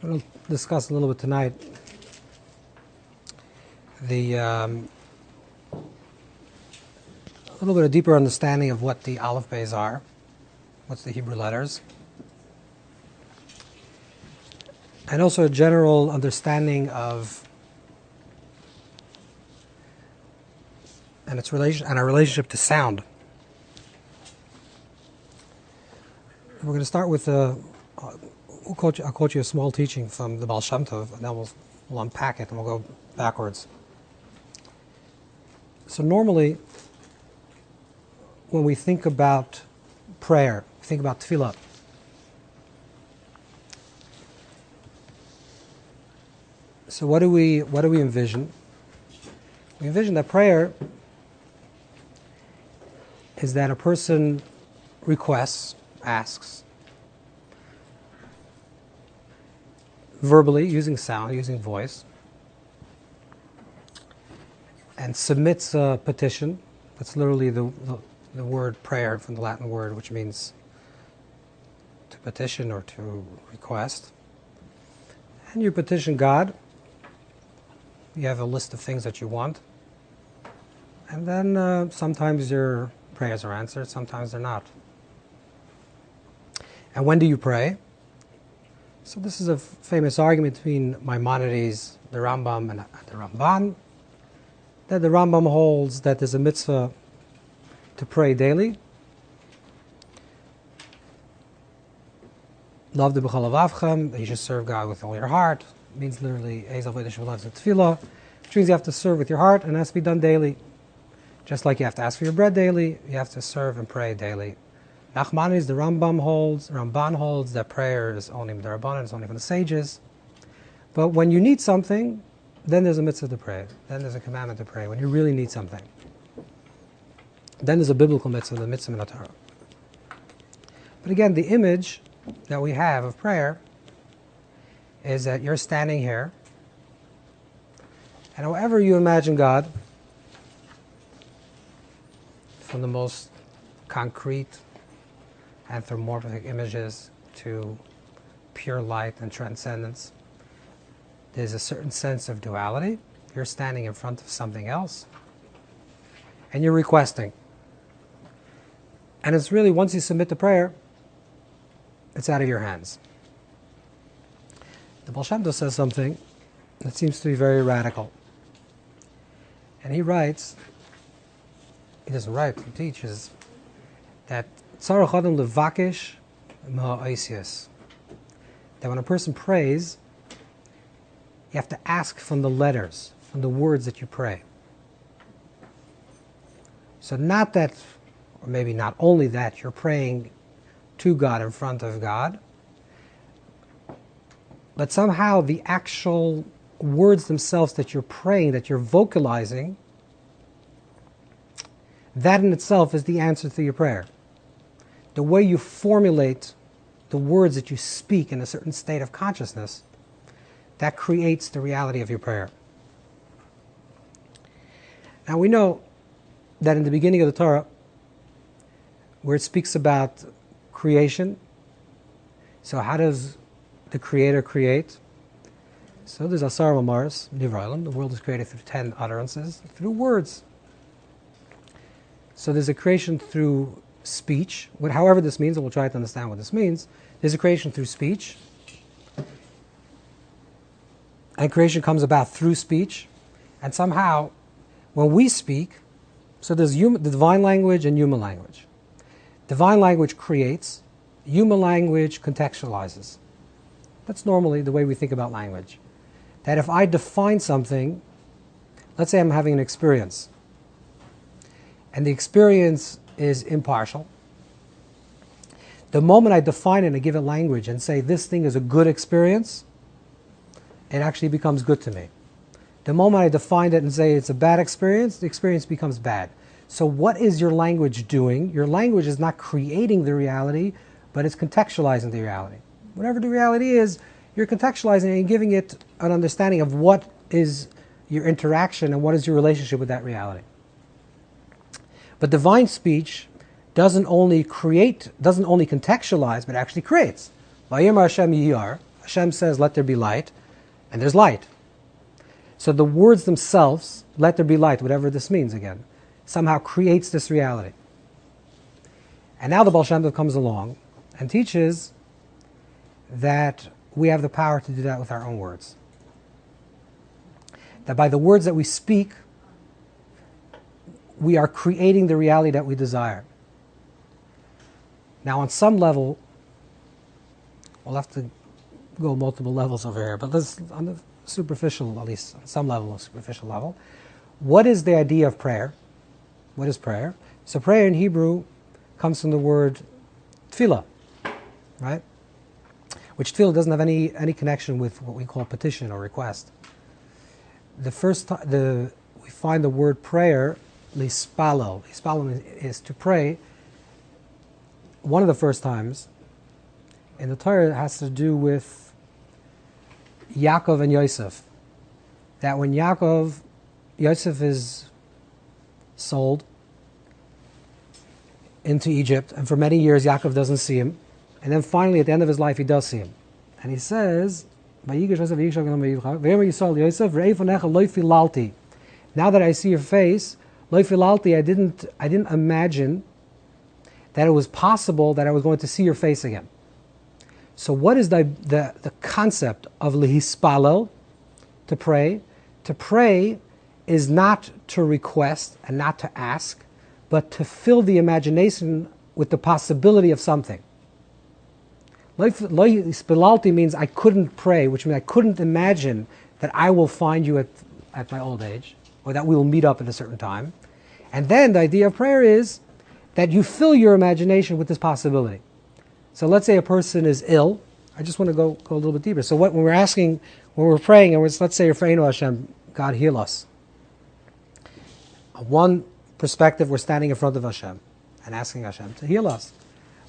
I'm going to discuss a little bit tonight a little bit of deeper understanding of what the Aleph Beis are, what's the Hebrew letters, and also a general understanding of its relation and our relationship to sound. We're going to start with I'll quote you a small teaching from the Baal Shem Tov, and then we'll unpack it and we'll go backwards. So normally, when we think about prayer, we think about tefillah. So what do we envision? We envision that prayer is that a person requests, asks, verbally, using sound, using voice, and submits a petition. That's literally the word prayer from the Latin word, which means to petition or to request. And you petition God. You have a list of things that you want. And then sometimes your prayers are answered, sometimes they're not. And when do you pray? So this is a famous argument between Maimonides, the Rambam, and the Ramban, that the Rambam holds that there's a mitzvah to pray daily. Love the b'chol avavchem, that you should serve God with all your heart. It means literally, Ezav v'yiddish v'lav tefillah, which means you have to serve with your heart, and it has to be done daily. Just like you have to ask for your bread daily, you have to serve and pray daily. Nachmanides, the Ramban holds that prayer is only d'Rabbanan, it's only from the sages. But when you need something, then there's a mitzvah to pray. Then there's a commandment to pray. When you really need something, then there's a biblical mitzvah, the mitzvah min Torah. But again, the image that we have of prayer is that you're standing here, and however you imagine God, from the most concrete anthropomorphic images to pure light and transcendence, there's a certain sense of duality. You're standing in front of something else, and you're requesting. And it's really, once you submit the prayer, it's out of your hands. The Baal Shem Tov says something that seems to be very radical. And he doesn't write, he teaches that tzarich adam levakish ma'oisius, that when a person prays, you have to ask from the letters, from the words that you pray. So not that, or maybe not only that, you're praying to God in front of God, but somehow the actual words themselves that you're praying, that you're vocalizing, that in itself is the answer to your prayer. The way you formulate the words that you speak in a certain state of consciousness, that creates the reality of your prayer. Now we know that in the beginning of the Torah, where it speaks about creation, so how does the Creator create? So there's Asar Mamaris, Nivralim, the world is created through 10 utterances, through words. So there's a creation through speech, however this means, and we'll try to understand what this means. There's a creation through speech, and creation comes about through speech, and somehow, when we speak, so there's the divine language and human language. Divine language creates, human language contextualizes. That's normally the way we think about language. That if I define something, let's say I'm having an experience, and the experience is impartial, the moment I define it and give it language and say this thing is a good experience, it actually becomes good to me. The moment I define it and say it's a bad experience, the experience becomes bad. So what is your language doing? Your language is not creating the reality, but it's contextualizing the reality. Whatever the reality is, you're contextualizing it and giving it an understanding of what is your interaction and what is your relationship with that reality. But divine speech doesn't only contextualize, but actually creates. Vayimar Hashem yiyar, Hashem says, let there be light, and there's light. So the words themselves, let there be light, whatever this means again, somehow creates this reality. And now the Baal Shem Tov comes along and teaches that we have the power to do that with our own words. That by the words that we speak, we are creating the reality that we desire. Now on some level, we'll have to go multiple levels over here, but let's, on the superficial, at least on some level, superficial level, what is the idea of prayer? What is prayer? So prayer in Hebrew comes from the word tefillah, right? Which tefillah doesn't have any connection with what we call petition or request. The first time we find the word prayer, lispalo. Lispalo is to pray. One of the first times in the Torah has to do with Yaakov and Yosef. That when Yosef is sold into Egypt, and for many years Yaakov doesn't see him, and then finally at the end of his life he does see him. And he says, now that I see your face, I didn't imagine that it was possible that I was going to see your face again. So what is the concept of lehispalel, to pray? To pray is not to request and not to ask, but to fill the imagination with the possibility of something. Lehispalelti means I couldn't pray, which means I couldn't imagine that I will find you at my old age, or that we will meet up at a certain time. And then the idea of prayer is that you fill your imagination with this possibility. So let's say a person is ill. I just want to go a little bit deeper. So when we're praying, and let's say, Refreinu Hashem, God heal us. One perspective, we're standing in front of Hashem and asking Hashem to heal us.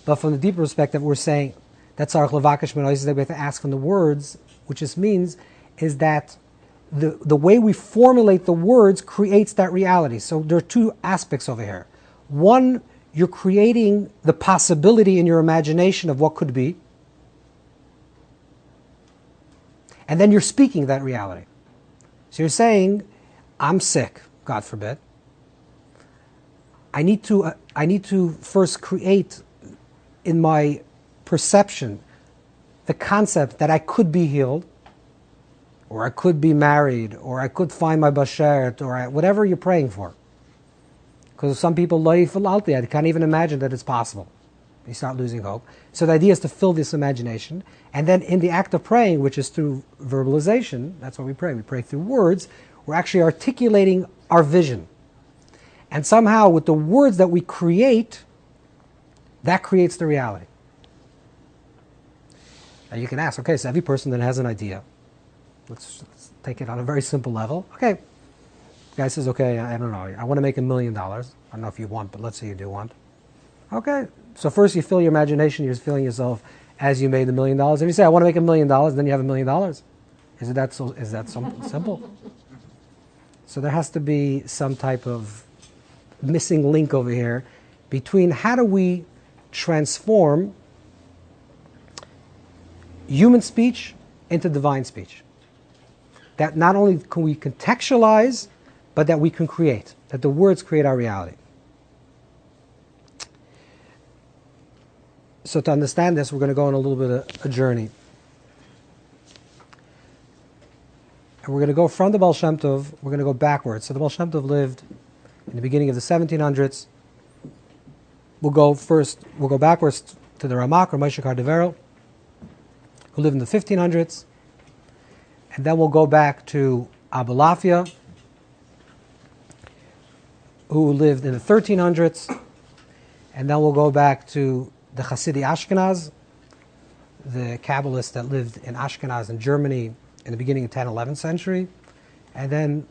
But from the deeper perspective, we're saying that's our levakish menoises, that we have to ask from the words, which just means is that the way we formulate the words creates that reality. So there are two aspects over here. One, you're creating the possibility in your imagination of what could be. And then you're speaking that reality. So you're saying, I'm sick, God forbid. I need to first create in my perception the concept that I could be healed, or I could be married, or I could find my bashert, or whatever you're praying for. Because some people, they can't even imagine that it's possible. You start losing hope. So the idea is to fill this imagination. And then in the act of praying, which is through verbalization, that's what we pray. We pray through words. We're actually articulating our vision. And somehow with the words that we create, that creates the reality. Now you can ask, okay, so every person that has an idea, let's take it on a very simple level. Okay. Guy says, okay, I don't know, I want to make $1 million. I don't know if you want, but let's say you do want. Okay, so first you fill your imagination, you're feeling yourself as you made the $1 million. If you say, I want to make $1 million, then you have $1 million. Is that so simple? So there has to be some type of missing link over here between how do we transform human speech into divine speech. That not only can we contextualize, but that we can create, that the words create our reality. So to understand this, we're going to go on a little bit of a journey. And we're going to go from the Baal Shem Tov, we're going to go backwards. So the Baal Shem Tov lived in the beginning of the 1700s. We'll go backwards to the Ramak, or Moshe Cardivero, who lived in the 1500s. And then we'll go back to Abulafia, who lived in the 1300s, and then we'll go back to the Hasidic Ashkenaz, the Kabbalists that lived in Ashkenaz in Germany in the beginning of the 10th, 11th century, and then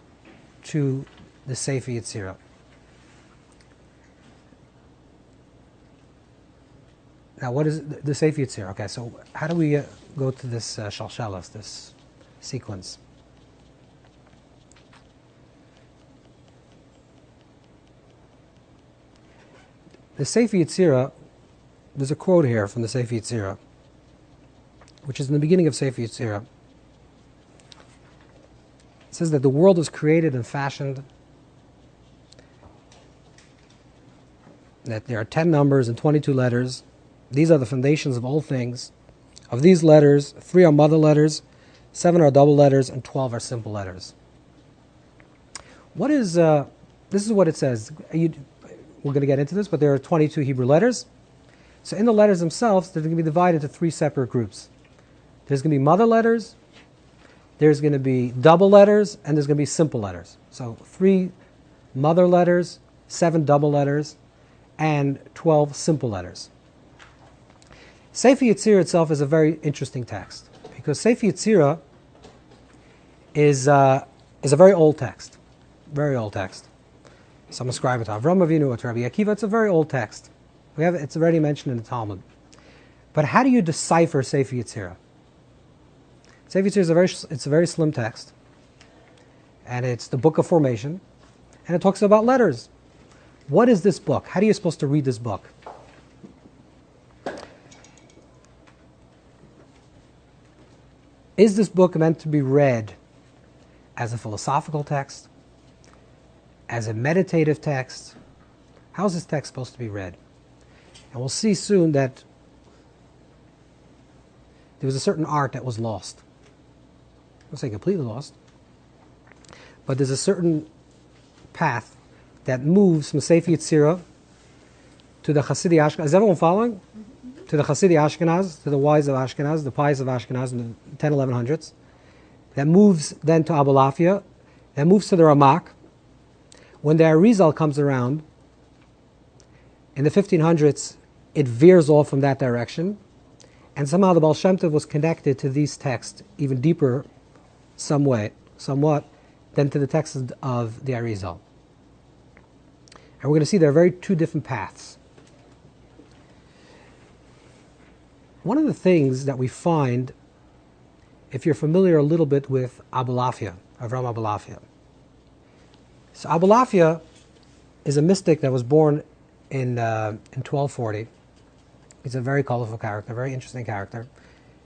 to the Sefer Yetzirah. Now, what is the Sefer Yetzirah? Okay, so how do we go to this shalshelas, this sequence? The Sefer Yetzirah, there's a quote here from the Sefer Yetzirah, which is in the beginning of Sefer Yetzirah. It says that the world was created and fashioned, that there are 10 numbers and 22 letters. These are the foundations of all things. Of these letters, 3 are mother letters, 7 are double letters, and 12 are simple letters. What is, this is what it says. We're going to get into this, but there are 22 Hebrew letters. So in the letters themselves, they're going to be divided into 3 separate groups. There's going to be mother letters, there's going to be double letters, and there's going to be simple letters. So 3 mother letters, 7 double letters, and 12 simple letters. Sefer Yetzirah itself is a very interesting text, because Sefer Yetzirah is a very old text. Very old text. Some ascribe it to Avram Avinu or to Rabbi Akiva. It's a very old text. It's already mentioned in the Talmud. But how do you decipher Sefer Yetzirah? Sefer Yetzirah is a very slim text, and it's the book of formation, and it talks about letters. What is this book? How are you supposed to read this book? Is this book meant to be read as a philosophical text? As a meditative text? How is this text supposed to be read? And we'll see soon that there was a certain art that was lost. I won't say completely lost, but there's a certain path that moves from Sefer Yetzirah to the Hasidic Ashkenaz. Is everyone following? To the Hasidic Ashkenaz, to the wise of Ashkenaz, the pious of Ashkenaz in the 10, 1100s. That moves then to Abulafia, that moves to the Ramak. When the Arizal comes around, in the 1500s, it veers off from that direction, and somehow the Baal Shem Tov was connected to these texts even deeper, somewhat, than to the texts of the Arizal. And we're going to see there are 2 different paths. One of the things that we find, if you're familiar a little bit with Abulafia, Avram Abulafia. So Abulafia is a mystic that was born in 1240. He's a very colorful character, a very interesting character.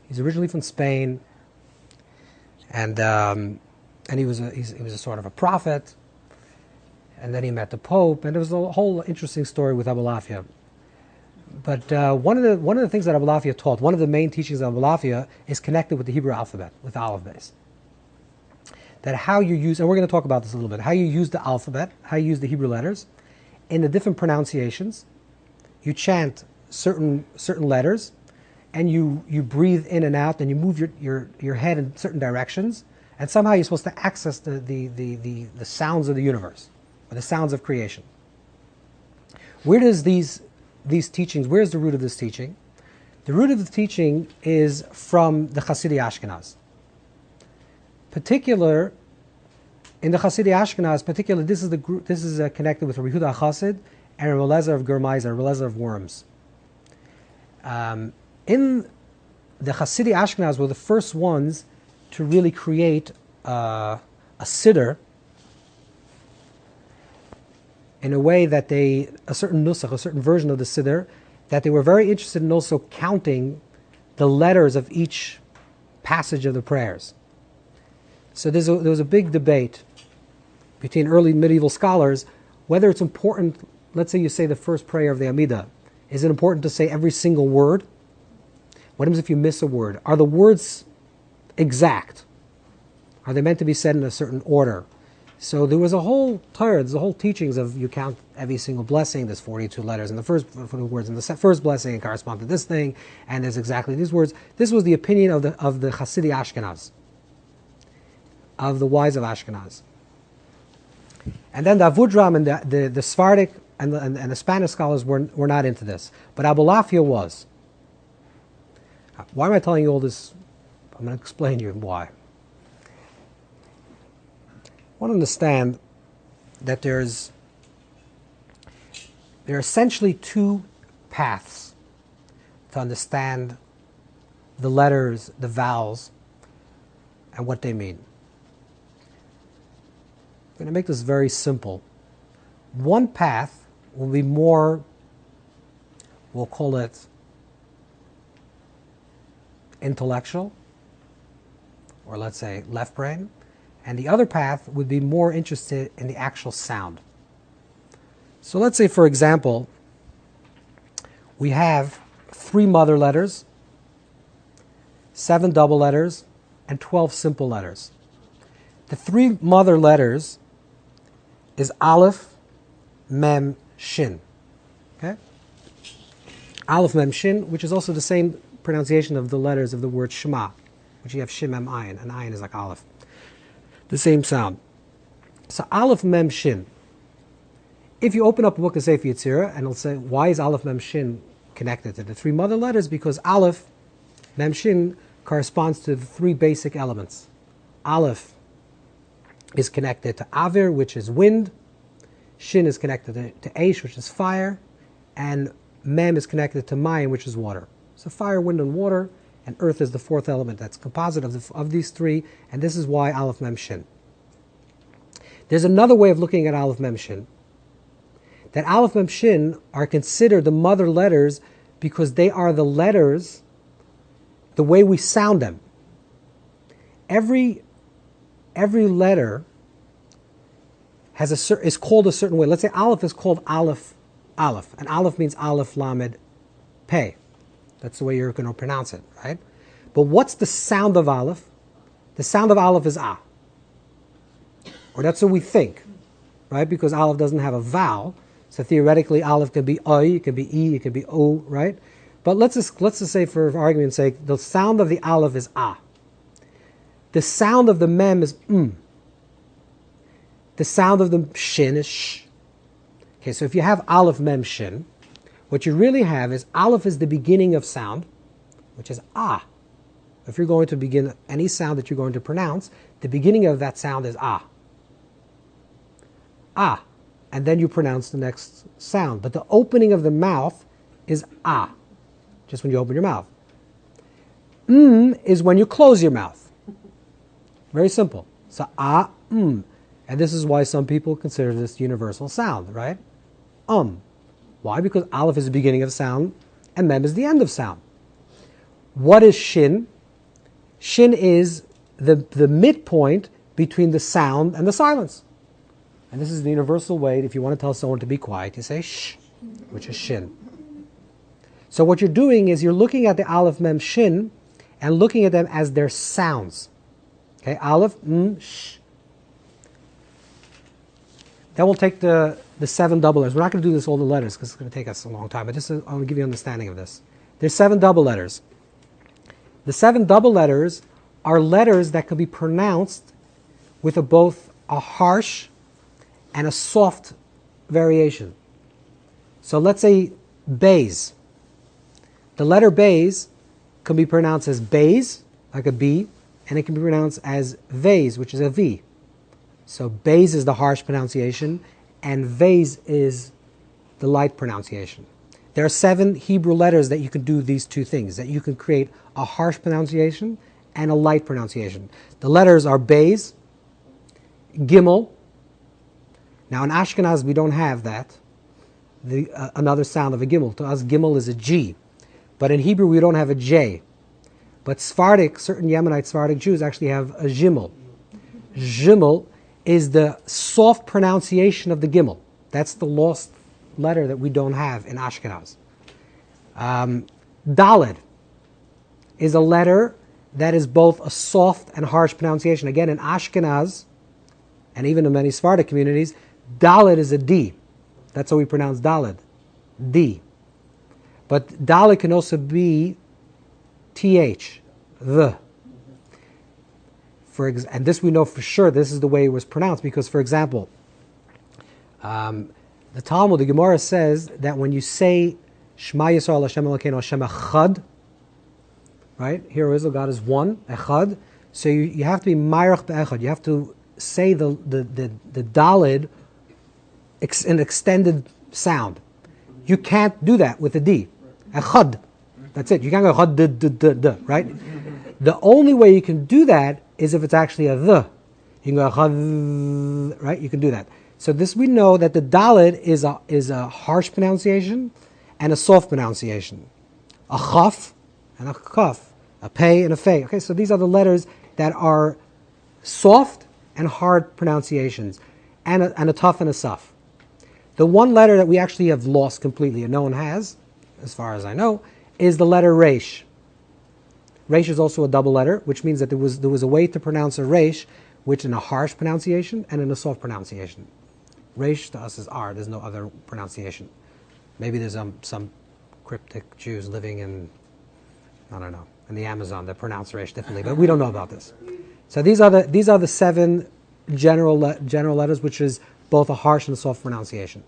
He's originally from Spain, and he was a sort of a prophet, and then he met the Pope, and there was a whole interesting story with Abulafia. But one of the things that Abulafia taught, one of the main teachings of Abulafia, is connected with the Hebrew alphabet, with Aleph Beis. That how you use, and we're going to talk about this a little bit, how you use the alphabet, how you use the Hebrew letters, in the different pronunciations. You chant certain letters, and you breathe in and out, and you move your head in certain directions, and somehow you're supposed to access the sounds of the universe, or the sounds of creation. Where does these teachings, where's the root of this teaching? The root of the teaching is from the Hasidic Ashkenaz. In the Hasidic Ashkenaz, this is the group. This is connected with Rabbi Yehuda Chassid and Rabbi Eliezer of Germeiser, Rabbi Eliezer of Worms. In the Hasidic Ashkenaz were the first ones to really create a siddur in a way that a certain nusach, a certain version of the siddur, that they were very interested in also counting the letters of each passage of the prayers. So there was a big debate between early medieval scholars whether it's important, let's say you say the first prayer of the Amidah, is it important to say every single word? What happens if you miss a word? Are the words exact? Are they meant to be said in a certain order? So there was a whole Torah, there's a whole teachings of you count every single blessing, there's 42 letters in the first words in the first blessing correspond to this thing, and there's exactly these words. This was the opinion of the Hasidic Ashkenaz, of the wise of Ashkenaz. And then the Avudram and the Sephardic and the Spanish scholars were not into this. But Abulafia was. Why am I telling you all this? I'm going to explain to you why. I want to understand that there are essentially 2 paths to understand the letters, the vowels, and what they mean. I'm going to make this very simple. One path will be more, we'll call it intellectual, or let's say left brain, and the other path would be more interested in the actual sound. So let's say, for example, we have 3 mother letters, 7 double letters, and 12 simple letters. The 3 mother letters is Aleph, Mem, Shin. Okay? Aleph, Mem, Shin, which is also the same pronunciation of the letters of the word Shema, which you have Shin, Mem, Ayin, and Ayin is like Aleph. The same sound. So Aleph, Mem, Shin. If you open up a book of Sefer Yetzirah, and it'll say, why is Aleph, Mem, Shin connected to the 3 mother letters? Because Aleph, Mem, Shin corresponds to the 3 basic elements. Aleph is connected to Avir, which is wind. Shin is connected to Eish, which is fire. And Mem is connected to Mayim, which is water. So fire, wind, and water. And earth is the 4th element that's composite of these 3. And this is why Aleph, Mem, Shin. There's another way of looking at Aleph, Mem, Shin. That Aleph, Mem, Shin are considered the mother letters because they are the letters, the way we sound them. Every letter has is called a certain way. Let's say Aleph is called Aleph, Aleph. And Aleph means Aleph, Lamed, Pei. That's the way you're going to pronounce it, right? But what's the sound of Aleph? The sound of Aleph is Ah. Or that's what we think, right? Because Aleph doesn't have a vowel. So theoretically, Aleph can be Oy, it can be E, it can be O, right? But let's just say, for argument's sake, the sound of the Aleph is Ah. The sound of the Mem is The sound of the Shin is Sh. Okay, so if you have Aleph, Mem, Shin, what you really have is Aleph is the beginning of sound, which is Ah. If you're going to begin any sound that you're going to pronounce, the beginning of that sound is Ah. Ah. And then you pronounce the next sound. But the opening of the mouth is Ah, just when you open your mouth. Is when you close your mouth. Very simple. So Ah, And this is why some people consider this universal sound, right? Why? Because Aleph is the beginning of sound and Mem is the end of sound. What is Shin? Shin is the midpoint between the sound and the silence. And this is the universal way, if you want to tell someone to be quiet, you say Sh, which is Shin. So what you're doing is you're looking at the Aleph, Mem, Shin, and looking at them as their sounds. Okay, Aleph, Sh. Then we'll take the 7 double letters. We're not going to do this all the letters because it's going to take us a long time, but just I'm going to give you an understanding of this. There's 7 double letters. The 7 double letters are letters that can be pronounced with both a harsh and a soft variation. So let's say Bays. The letter Bays can be pronounced as Bays, like a B, and it can be pronounced as Vase, which is a V. So Bays is the harsh pronunciation, and Vase is the light pronunciation. There are 7 Hebrew letters that you can do these 2 things, that you can create a harsh pronunciation and a light pronunciation. The letters are Bays, Gimel. Now in Ashkenaz we don't have that, another sound of a Gimel. To us Gimel is a G. But in Hebrew we don't have a J. But Sephardic, certain Yemenite Sephardic Jews actually have a Gimel. Gimel is the soft pronunciation of the Gimel. That's the lost letter that we don't have in Ashkenaz. Daled is a letter that is both a soft and harsh pronunciation. Again, in Ashkenaz, and even in many Sephardic communities, Daled is a D. That's how we pronounce Daled. D. But Daled can also be TH, the. And this we know for sure, this is the way it was pronounced, because, for example, the Talmud, the Gemara says that when you say Shema Yisrael Hashem Elokeinu Hashem Echad, right? Here Israel, God is one, Echad. So you have to be Mayrach Be'echad. You have to say the Daled in extended sound. You can't do that with a D. Echad. That's it. You can't go Echad, d, right? The only way you can do that is if it's actually a the. You can go Echad, right? You can do that. So this we know that the Daled is a harsh pronunciation and a soft pronunciation. A Chaf and a Kaf. a pei, and a fei. Okay, so these are the letters that are soft and hard pronunciations, and a tough and a suf. The one letter that we actually have lost completely, and no one has, as far as I know, is the letter resh. Resh is also a double letter, which means that there was a way to pronounce a resh, which in a harsh pronunciation and in a soft pronunciation. Resh to us is R. There's no other pronunciation. Maybe there's some cryptic Jews living in, I don't know, in the Amazon that pronounce resh differently, but we don't know about this. So these are the 7 general letters, which is both a harsh and a soft pronunciation.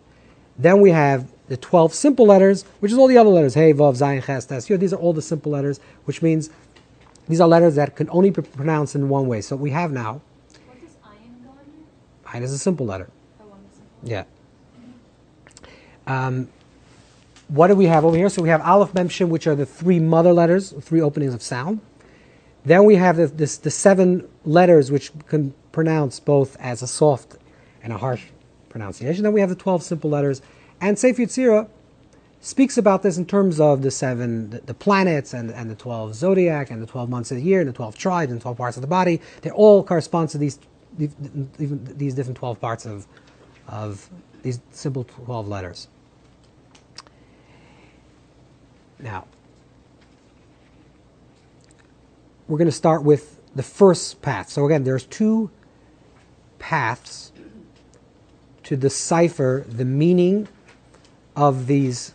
Then we have the 12 simple letters, which is all the other letters. Hey, Vav, Zayin, Ches, Tes. These are all the simple letters, which means these are letters that can only be pronounced in one way. So we have now. What does ayin go in there? Ayin is a simple letter. Oh, one is simple. Yeah. What do we have over here? So we have Aleph, Mem, Shin, which are the 3 mother letters, 3 openings of sound. Then we have the 7 letters which can pronounce both as a soft and a harsh pronunciation. Then we have the 12 simple letters. And Sefer Yetzirah speaks about this in terms of the planets and the 12 zodiac and the 12 months of the year and the 12 tribes and 12 parts of the body. They all correspond to these different 12 parts of these simple 12 letters. Now, we're going to start with the first path. So again, there's 2 paths to decipher the meaning of the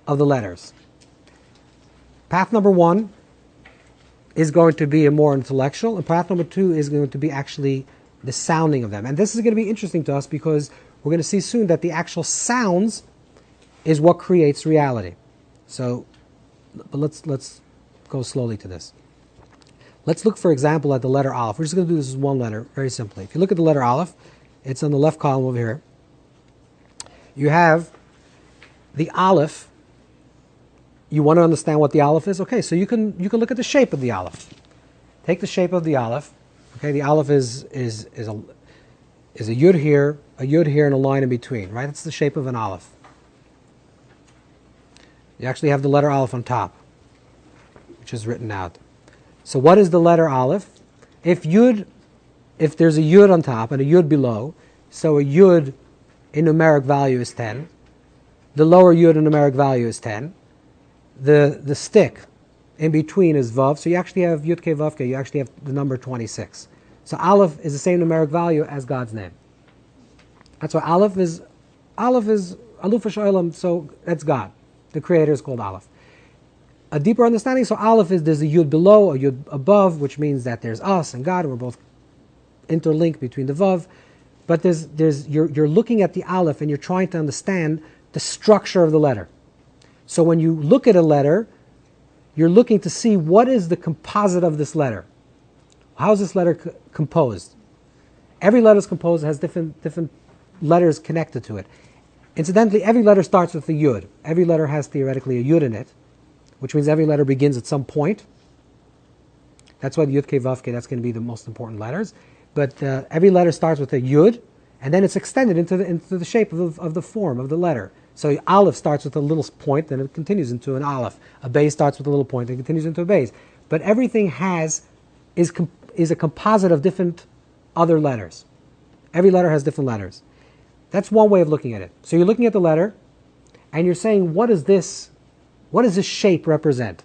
letters. Path number 1 is going to be a more intellectual, and path number 2 is going to be actually the sounding of them. And this is going to be interesting to us because we're going to see soon that the actual sounds is what creates reality. So, but let's go slowly to this. Let's look, for example, at the letter Aleph. We're just going to do this as one letter, very simply. If you look at the letter Aleph, it's on the left column over here. You have the Aleph. You want to understand what the Aleph is? Okay, so you can look at the shape of the Aleph. Take the shape of the Aleph. Okay, the Aleph is a yud here, and a line in between, right? It's the shape of an Aleph. You actually have the letter Aleph on top, which is written out. So what is the letter Aleph? If there's a yud on top and a yud below, so a yud in numeric value is 10. The lower yud in numeric value is 10. The stick in between is vav. So you actually have yud ke vav ke. You actually have the number 26. So Aleph is the same numeric value as God's name. That's why Aleph is Aluf Hasholam. So that's God. The Creator is called Aleph. A deeper understanding, so Aleph is there's a Yud below, a Yud above, which means that there's us and God, and we're both interlinked between the Vav. But you're looking at the Aleph and you're trying to understand the structure of the letter. So when you look at a letter, you're looking to see what is the composite of this letter. How is this letter composed? Every letter is composed, has different letters connected to it. Incidentally, every letter starts with a Yud. Every letter has theoretically a Yud in it, which means every letter begins at some point. That's why the Yud Ke Vav Ke, that's going to be the most important letters. But every letter starts with a Yud, and then it's extended into the shape of the form of the letter. So Aleph starts with a little point, then it continues into an Aleph. A Beis starts with a little point, and continues into a Beis. But everything is a composite of different other letters. Every letter has different letters. That's one way of looking at it. So you're looking at the letter, and you're saying, what does this shape represent?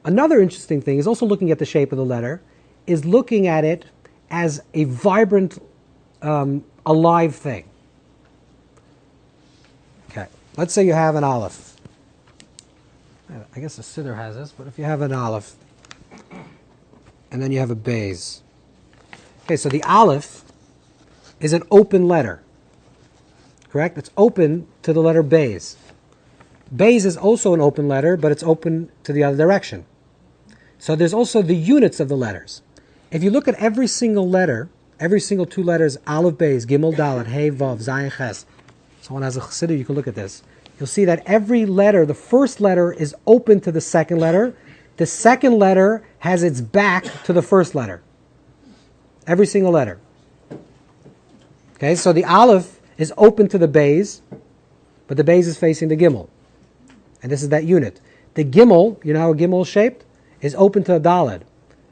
Another interesting thing is also looking at the shape of the letter, is looking at it as a vibrant, alive thing. Okay, let's say you have an Aleph. I guess the Siddur has this, but if you have an Aleph, and then you have a Beis. Okay, so the Aleph is an open letter. Correct? It's open to the letter Beis. Beis is also an open letter, but it's open to the other direction. So there's also the units of the letters. If you look at every single letter, every single 2 letters, Aleph, Beis, Gimel, Dalet, Hey, Vav, Zayin, Ches, someone has a Chassidus, you can look at this. You'll see that every letter, the first letter is open to the second letter. The second letter has its back to the first letter. Every single letter. Okay, so the Aleph is open to the Beis, but the Beis is facing the Gimel. And this is that unit. The gimel, you know how a gimel is shaped? Is open to a daled.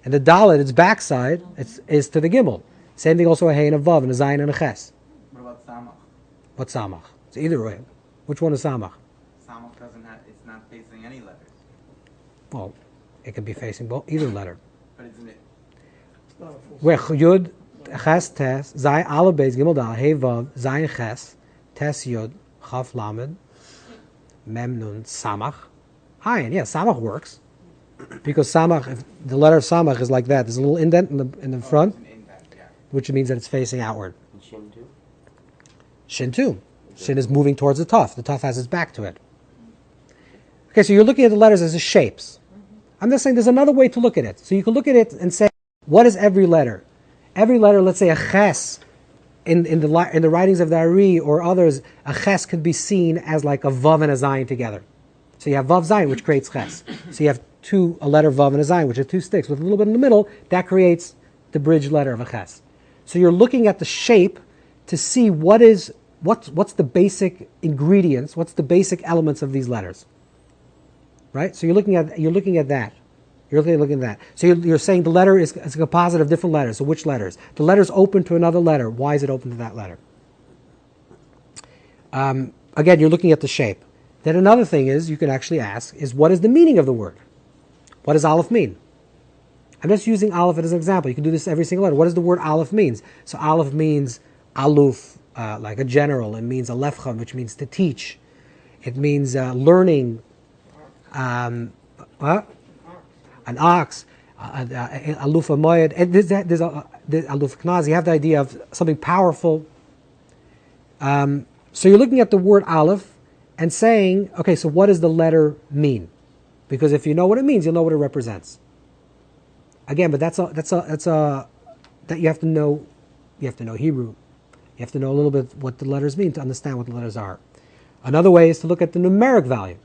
And the daled, its backside, is to the gimel. Same thing also a hey and a vav, and a zayin and a ches. What about samach? What's samach? It's either way. Which one is samach? Samach doesn't have, it's not facing any letters. Well, it can be facing either letter. But isn't it? Where yud, ches, tes, zayin, aleph, beis, gimel, dal, hey, vav, zayin, ches, tes, yud, chaf, lamed, mem, nun, samach. Ayin, yeah, samach works. Because samach, if the letter of samach is like that, there's a little indent in the front, It's an indent, yeah. which means that it's facing outward. And shin too? Shin too. Shin is moving towards the tuf. The tuf has its back to it. Okay, so you're looking at the letters as shapes. I'm just saying there's another way to look at it. So you can look at it and say, what is every letter? Every letter, let's say a ches, in the writings of the Ari or others, a ches could be seen as like a vav and a zayin together. So you have vav zayin, which creates ches. So you have a letter vav and a zayin, which are two sticks with a little bit in the middle. That creates the bridged letter of a ches. So you're looking at the shape to see what's the basic ingredients, what's the basic elements of these letters. Right? So you're looking at that. You're looking at that. So you're saying the letter is a composite of different letters. So which letters? The letter's open to another letter. Why is it open to that letter? Again, you're looking at the shape. Then another thing is, you can actually ask, is what is the meaning of the word? What does aleph mean? I'm just using aleph as an example. You can do this every single letter. What does the word aleph means? So aleph means aluf, like a general. It means alefcha, which means to teach. It means learning. An ox, aluf amoyed. There's aluf knaz. You have the idea of something powerful. So you're looking at the word aleph and saying, okay, so what does the letter mean? Because if you know what it means, you'll know what it represents. Again, but that you have to know. You have to know Hebrew. You have to know a little bit what the letters mean to understand what the letters are. Another way is to look at the numeric value.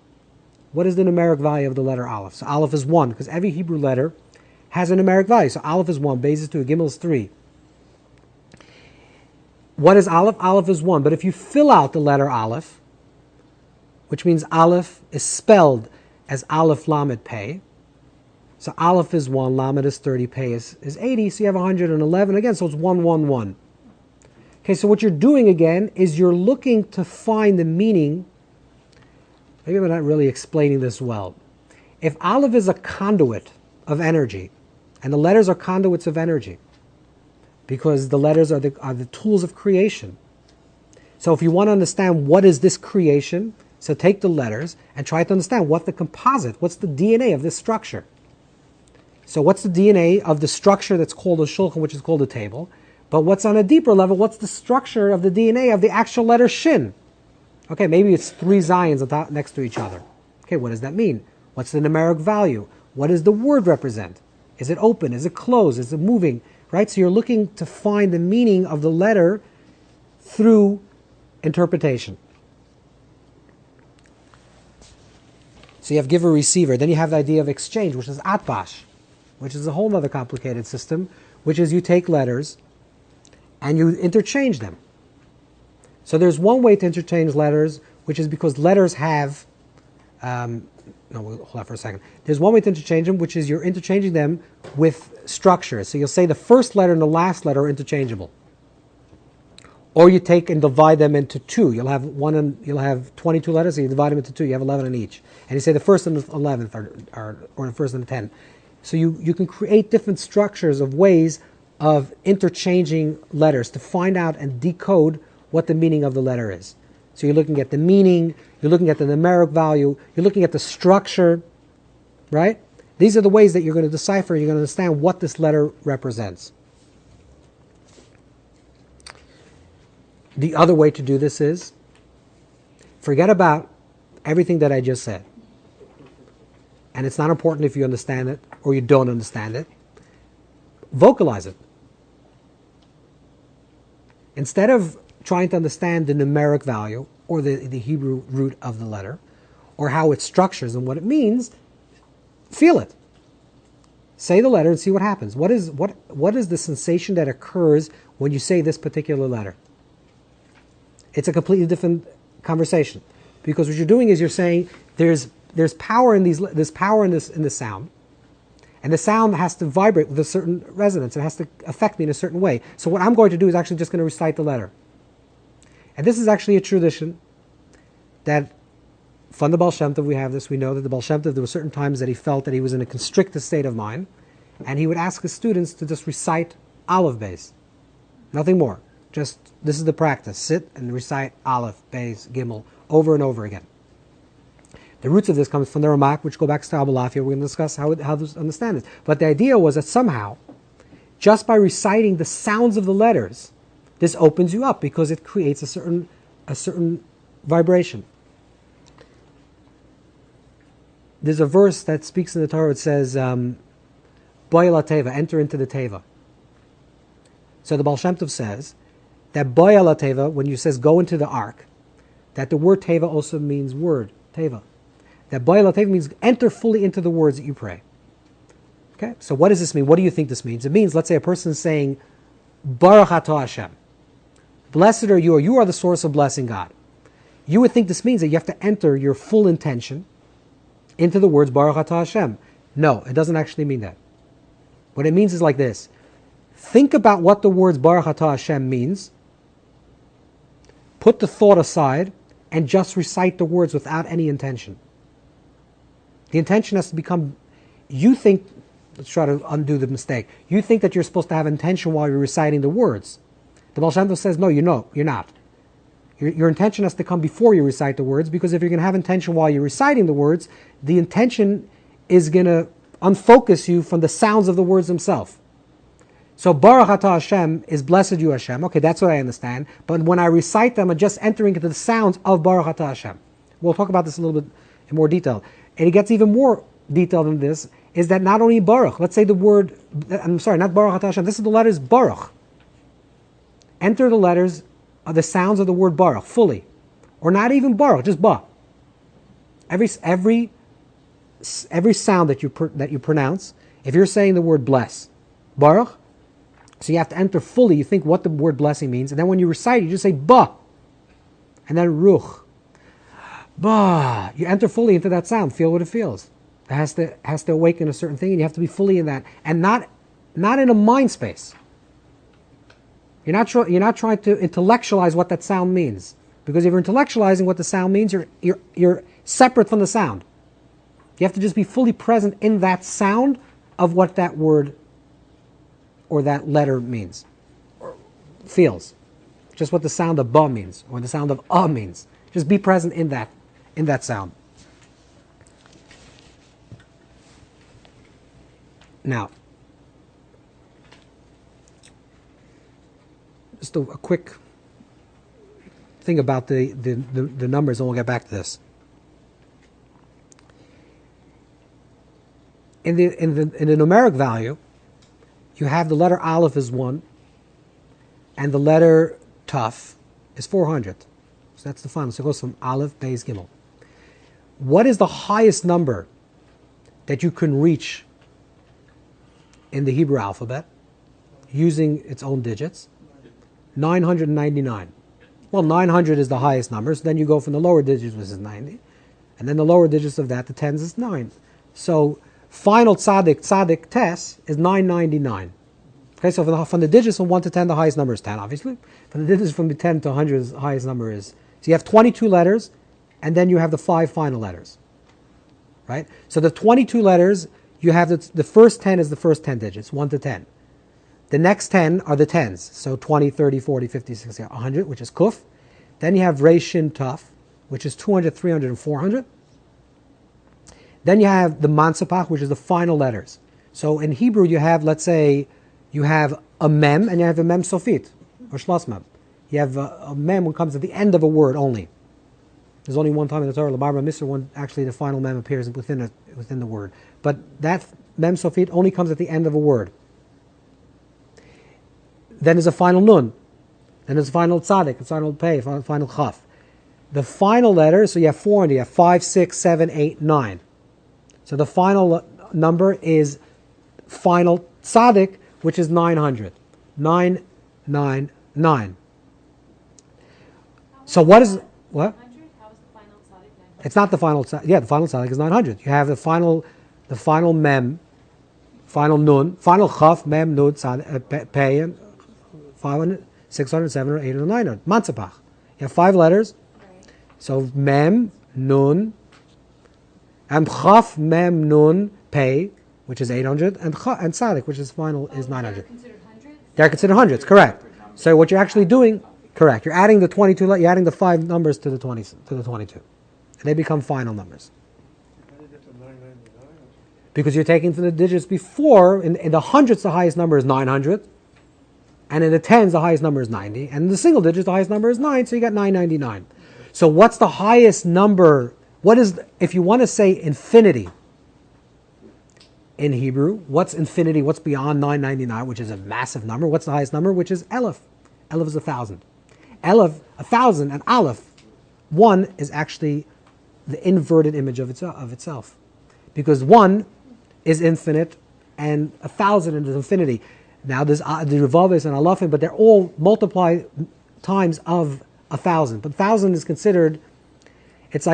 What is the numeric value of the letter aleph? So aleph is 1, because every Hebrew letter has a numeric value. So aleph is 1, beis is 2, gimel is 3. What is aleph? Aleph is 1. But if you fill out the letter aleph, which means aleph is spelled as aleph lamed pei. So aleph is 1, lamed is 30, pei is 80, so you have 111 again, so it's 111. Okay, so what you're doing again is you're looking to find the meaning. Maybe I'm not really explaining this well. If aleph is a conduit of energy, and the letters are conduits of energy, because the letters are the tools of creation. So if you want to understand what is this creation, so take the letters and try to understand what's the DNA of this structure. So what's the DNA of the structure that's called a shulchan, which is called a table? But what's on a deeper level, what's the structure of the DNA of the actual letter shin? Okay, maybe it's 3 zayins next to each other. Okay, what does that mean? What's the numeric value? What does the word represent? Is it open? Is it closed? Is it moving? Right? So you're looking to find the meaning of the letter through interpretation. So you have giver receiver. Then you have the idea of exchange, which is atbash, which is a whole other complicated system, which is you take letters and you interchange them. So there's one way to interchange letters, which is because letters have, hold on for a second. There's one way to interchange them, which is you're interchanging them with structure. So you'll say the first letter and the last letter are interchangeable. Or you take and divide them into 2. You'll have 22 letters, so you divide them into 2. You have 11 in each. And you say the first and the 11th or the first and the 10th. So you can create different structures of ways of interchanging letters to find out and decode what the meaning of the letter is. So you're looking at the meaning, you're looking at the numeric value, you're looking at the structure, right? These are the ways that you're going to decipher, you're going to understand what this letter represents. The other way to do this is, forget about everything that I just said. And it's not important if you understand it or you don't understand it. Vocalize it. Instead of trying to understand the numeric value or the Hebrew root of the letter or how it structures and what it means, feel it. Say the letter and see what happens. What is the sensation that occurs when you say this particular letter? It's a completely different conversation. Because what you're doing is you're saying there's there's power in this sound, and the sound has to vibrate with a certain resonance. It has to affect me in a certain way. So what I'm going to do is actually just going to recite the letter. And this is actually a tradition that from the Baal Shem Tov we have this. We know that the Baal Shem Tov, there were certain times that he felt that he was in a constricted state of mind, and he would ask his students to just recite Aleph Beis. Nothing more. Just, this is the practice. Sit and recite Aleph, Beis, Gimel, over and over again. The roots of this comes from the Ramak, which go back to Abulafia. We're going to discuss how to understand this. But the idea was that somehow, just by reciting the sounds of the letters, this opens you up because it creates a certain vibration. There's a verse that speaks in the Torah. It says, "Boy la teva, enter into the teva." So the Baal Shem Tov says that boy la teva, when you says go into the ark, that the word teva also means word teva. That boy la teva means enter fully into the words that you pray. Okay, so what does this mean? What do you think this means? It means, let's say a person is saying, Baruch Atah Hashem. Blessed are you are the source of blessing, God. You would think this means that you have to enter your full intention into the words Baruch Atah Hashem. No, it doesn't actually mean that. What it means is like this. Think about what the words Baruch Atah Hashem means. Put the thought aside and just recite the words without any intention. The intention has to become, you think, let's try to undo the mistake. You think that you're supposed to have intention while you're reciting the words. The Baal Shem Tov says, no, you're not. Your intention has to come before you recite the words, because if you're going to have intention while you're reciting the words, the intention is going to unfocus you from the sounds of the words themselves. So Baruch Atah Hashem is blessed you Hashem. Okay, that's what I understand. But when I recite them, I'm just entering into the sounds of Baruch Atah Hashem. We'll talk about this a little bit in more detail. And it gets even more detailed than this, is that not only Baruch, let's say the word, I'm sorry, not Baruch Atah Hashem, this is the letters Baruch. Enter the letters of the sounds of the word Baruch fully. Or not even Baruch, just Ba. Every sound that you pronounce, if you're saying the word bless, Baruch, so you have to enter fully, you think what the word blessing means, and then when you recite, you just say Ba, and then Ruch. Ba. You enter fully into that sound, feel what it feels. It has to awaken a certain thing, and you have to be fully in that, and not in a mind space. You're not trying to intellectualize what that sound means, because if you're intellectualizing what the sound means, you're separate from the sound. You have to just be fully present in that sound of what that word or that letter means, or feels. Just what the sound of ba means, or the sound of means. Just be present in that sound. Now, just a quick thing about the numbers, and we'll get back to this. In the numeric value, you have the letter Aleph is 1, and the letter Taf is 400. So that's the final. So it goes from Aleph, Beis, Gimel. What is the highest number that you can reach in the Hebrew alphabet using its own digits? 999. Well, 900 is the highest number, so then you go from the lower digits, which is 90, and then the lower digits of that, the tens, is 9. So final tzaddik tes is 999. Okay, so from the digits from 1 to 10, the highest number is 10, obviously. From the digits from 10 to 100, the highest number is... So you have 22 letters, and then you have the 5 final letters. Right? So the 22 letters, you have the first 10 is the first 10 digits, 1 to 10. The next 10 are the tens, so 20, 30, 40, 50, 60, 100, which is Kuf. Then you have Resh, Shin, Taf, which is 200, 300, and 400. Then you have the Mansapach, which is the final letters. So in Hebrew you have, let's say, you have a Mem, and you have a Mem Sofit, or Shlos Mem. You have a Mem when it comes at the end of a word only. There's only one time in the Torah, L'Barba Misr, when actually the final Mem appears within the word. But that Mem Sofit only comes at the end of a word. Then there's a final Nun. Then there's a final Tzadik, a final Pei, final Chaf. The final letter, so you have 400, you have 5, 6, 7, 8, 9. So the final number is final Tzadik, which is 900. 999. So what is... What? 900? How is the final tzaddik It's not the final the final tzadik is 900. You have the final mem, final nun, final chaf, mem, nun, pei, and 500, 600, 700, 800, 900. Matzapach. You have 5 letters. Right. So mem, nun, and chaf, mem, nun, pei, which is 800, and tzadik, which is final, is 900. They're considered hundreds? They're considered hundreds, correct. So what you're actually doing, correct, you're adding the 22, you're adding the 5 numbers to the 22. And they become final numbers. How do you get to 999? Because you're taking from the digits before, in the hundreds the highest number is 900, and in the tens the highest number is 90, and in the single digits the highest number is 9, so you got 999. So what's the highest number? What is, if you want to say infinity in Hebrew, what's infinity? What's beyond 999, which is a massive number? What's the highest number? Which is Aleph. Aleph is 1,000. Aleph, 1,000, and Aleph, 1 is actually the inverted image of itself. Because 1 is infinite and 1,000 is infinity. Now there's the Revaves and Alafim, but they're all multiplied times of 1,000. But 1,000 is considered, it's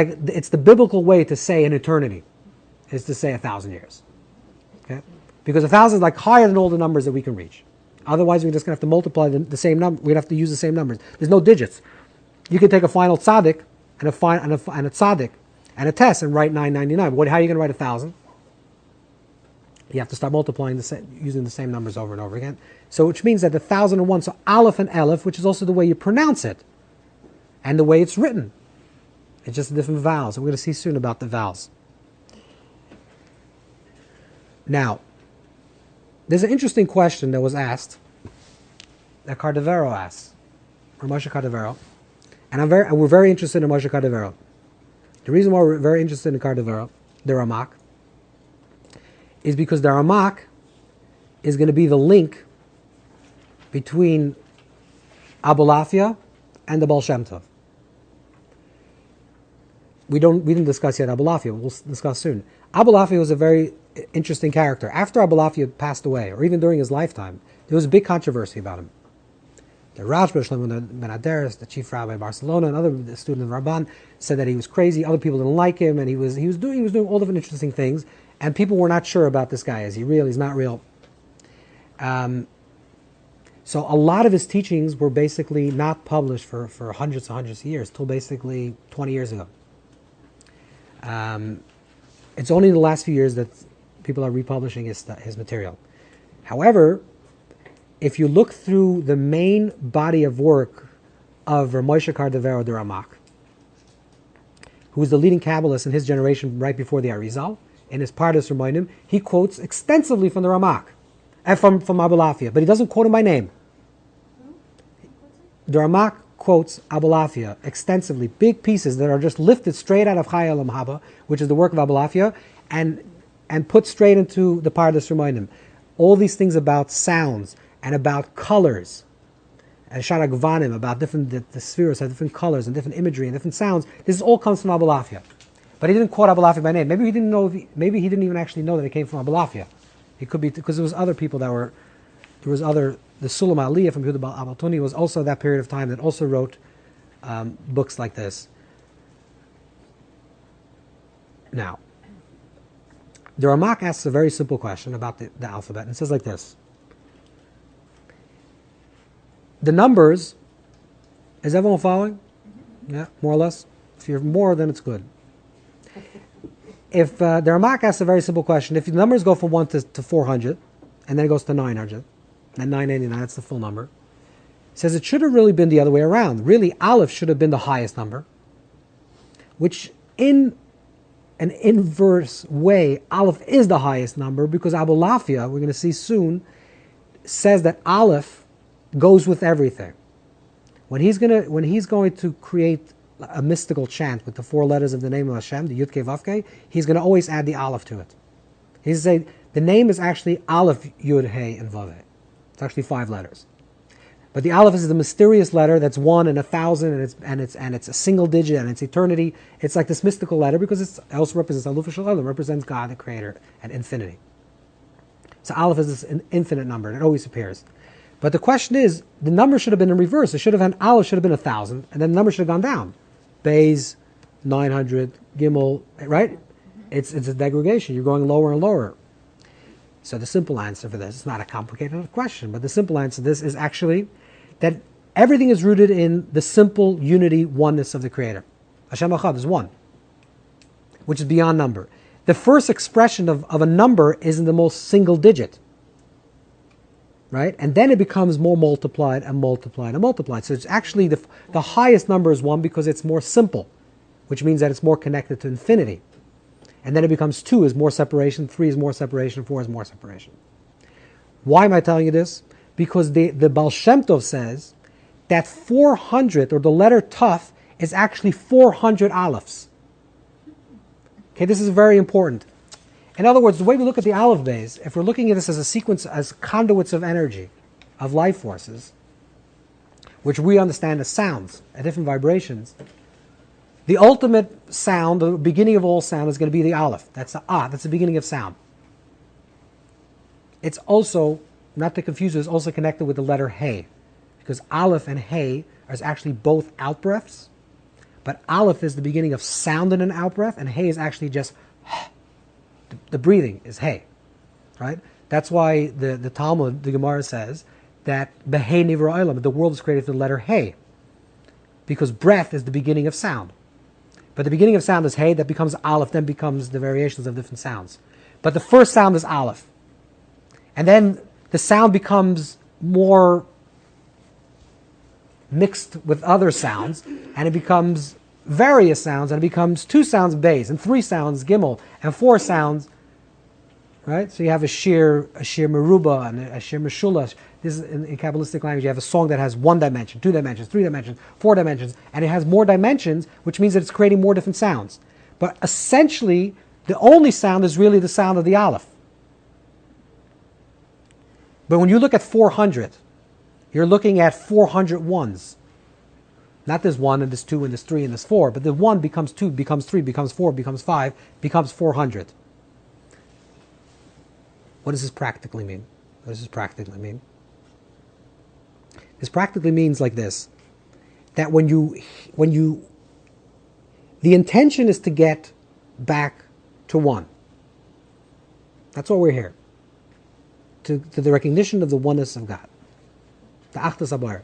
the biblical way to say an eternity, is to say 1,000 years. Okay? Because 1,000 is like higher than all the numbers that we can reach. Otherwise we're just going to have to multiply the same number. We'd have to use the same numbers. There's no digits. You can take a final tzaddik and a tzaddik and a test and write 999. How are you going to write 1,000? You have to start multiplying using the same numbers over and over again. So which means that the 1,001, so Aleph and Aleph, which is also the way you pronounce it, and the way it's written. It's just different vowels. And we're going to see soon about the vowels. Now, there's an interesting question that was asked, that Cardavero asked, or Moshe Cardavero. And we're very interested in Moshe Cardavero. The reason why we're very interested in Cardavero, the Ramak, is because the Ramak is going to be the link between Abulafia and the Baal Shem Tov. We didn't discuss yet Abulafia, we'll discuss soon. Abulafia was a very interesting character. After Abulafia passed away, or even during his lifetime, there was a big controversy about him. The Rashba, Shlomo Ben Aderes, the chief rabbi of Barcelona, and other students of Rabban said that he was crazy. Other people didn't like him, and he was doing all different interesting things. And people were not sure about this guy. Is he real? He's not real. So a lot of his teachings were basically not published for hundreds and hundreds of years, till basically 20 years ago. It's only in the last few years that people are republishing his material. However, if you look through the main body of work of Moshe Cardavero de Ramak, who was the leading Kabbalist in his generation right before the Arizal, in his Pardes Ramonim, he quotes extensively from the Ramak, and from Abulafia, but he doesn't quote him by name. The Ramak quotes Abulafia extensively, big pieces that are just lifted straight out of Chai Olam Haba, which is the work of Abulafia, and put straight into the Pardes Ramonim. All these things about sounds, and about colors, and Sharagvanim, about the spheres have different colors and different imagery and different sounds. This all comes from Abulafia. But he didn't quote Abulafia by name. Maybe he didn't know. Maybe he didn't even actually know that it came from Abulafia. It could be because there was other people that were. There was other. The Sulam Aliyah from Yehuda Abaltuni was also that period of time that also wrote books like this. Now, the Ramak asks a very simple question about the alphabet, and it says like this. The numbers, is everyone following? Yeah, more or less? If you're more, then it's good. If the Ramak asks a very simple question, if the numbers go from 1 to 400, and then it goes to 900, and 999, that's the full number, it says it should have really been the other way around. Really, Aleph should have been the highest number, which in an inverse way, Aleph is the highest number, because Abulafia, we're going to see soon, says that Aleph goes with everything. When he's going to create a mystical chant with the 4 letters of the name of Hashem, the Yud Kei Vav Kei, he's going to always add the Aleph to it. He's saying the name is actually Aleph Yud Hey and Vav Hey. It's actually 5 letters, but the Aleph is the mysterious letter that's 1 and 1,000, and it's a single digit, and it's eternity. It's like this mystical letter because it also represents Aluf Shalom, represents God, the Creator, and infinity. So Aleph is this infinite number, and it always appears. But the question is, the number should have been in reverse. It should have been Aleph should have been 1,000, and then the number should have gone down. Beis, 900, Gimel, right? It's a degradation. You're going lower and lower. So the simple answer for this, it's not a complicated question, but the simple answer to this is actually that everything is rooted in the simple unity, oneness of the Creator. Hashem Echad is one, which is beyond number. The first expression of a number is in the most single digit, right? And then it becomes more multiplied and multiplied and multiplied. So it's actually the highest number is 1 because it's more simple, which means that it's more connected to infinity. And then it becomes 2 is more separation, 3 is more separation, 4 is more separation. Why am I telling you this? Because the Baal Shem Tov says that 400, or the letter Taf, is actually 400 Alephs. Okay, this is very important. In other words, the way we look at the Aleph Bays, if we're looking at this as a sequence, as conduits of energy, of life forces, which we understand as sounds, at different vibrations, the ultimate sound, the beginning of all sound, is going to be the Aleph. That's the that's the beginning of sound. It's also, not to confuse it, it's also connected with the letter Hey, because Aleph and Hey are actually both out-breaths, but Aleph is the beginning of sound in an out-breath, and Hey is actually just the breathing is Hey, right? That's why the Talmud, the Gemara says that Behei Nivra Olam, the world is created with the letter Hey, because breath is the beginning of sound. But the beginning of sound is Hey, that becomes Aleph, then becomes the variations of different sounds. But the first sound is Aleph. And then the sound becomes more mixed with other sounds, and it becomes various sounds, and it becomes 2 sounds Beis, and 3 sounds Gimel, and 4 sounds, right? So you have a shir Meruba, and a shir Meshulash. This is in Kabbalistic language, you have a song that has 1 dimension, 2 dimensions, 3 dimensions, 4 dimensions, and it has more dimensions, which means that it's creating more different sounds. But essentially, the only sound is really the sound of the Aleph. But when you look at 400, you're looking at 400 ones. Not this 1 and this 2 and this 3 and this 4, but the 1 becomes 2, becomes 3, becomes 4, becomes 5, becomes 400. What does this practically mean? What does this practically mean? This practically means like this, that when you, the intention is to get back to 1. That's why we're here. To the recognition of the oneness of God. The Achdas Habar.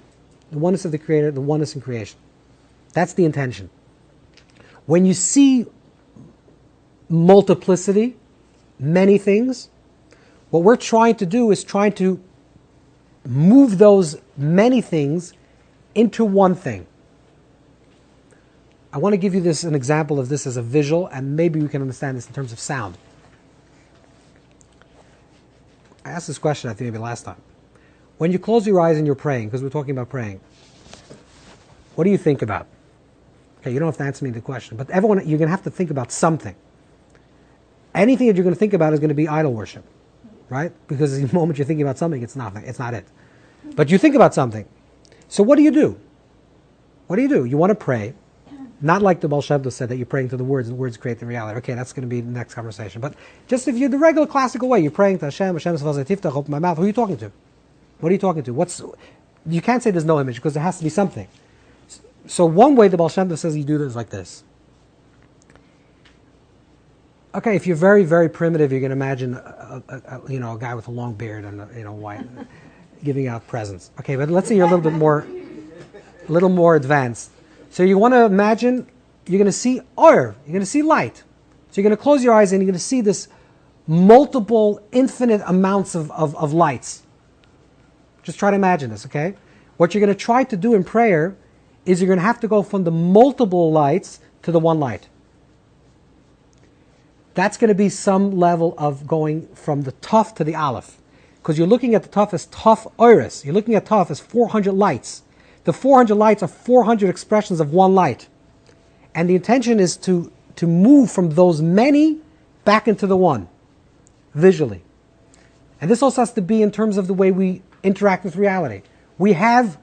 The oneness of the Creator, the oneness in creation. That's the intention. When you see multiplicity, many things, what we're trying to do is trying to move those many things into one thing. I want to give you an example of this as a visual, and maybe we can understand this in terms of sound. I asked this question, I think maybe last time. When you close your eyes and you're praying, because we're talking about praying, what do you think about? Okay, you don't have to answer me the question, but everyone, you're going to have to think about something. Anything that you're going to think about is going to be idol worship, right? Because the moment you're thinking about something, it's nothing. It's not it. But you think about something. So what do you do? What do you do? You want to pray. Not like the Baal Shem Tov said that you're praying to the words and the words create the reality. Okay, that's going to be the next conversation. But just if you're the regular classical way, you're praying to Hashem, Hashem Tiftach, open my mouth. Who are you talking to? What are you talking to? You can't say there's no image because there has to be something. So one way the Baal Shem Tov says you do this like this. Okay, if you're very, very primitive, you're going to imagine a guy with a long beard and white giving out presents. Okay, but let's say you're a little more advanced. So you want to imagine you're going to see oil, you're going to see light. So you're going to close your eyes and you're going to see this multiple, infinite amounts of lights. Just try to imagine this, okay? What you're going to try to do in prayer is you're going to have to go from the multiple lights to the one light. That's going to be some level of going from the Taf to the Aleph. Because you're looking at the Taf as Taf Oiris. You're looking at Taf as 400 lights. The 400 lights are 400 expressions of one light. And the intention is to move from those many back into the one, visually. And this also has to be in terms of the way we interact with reality. We have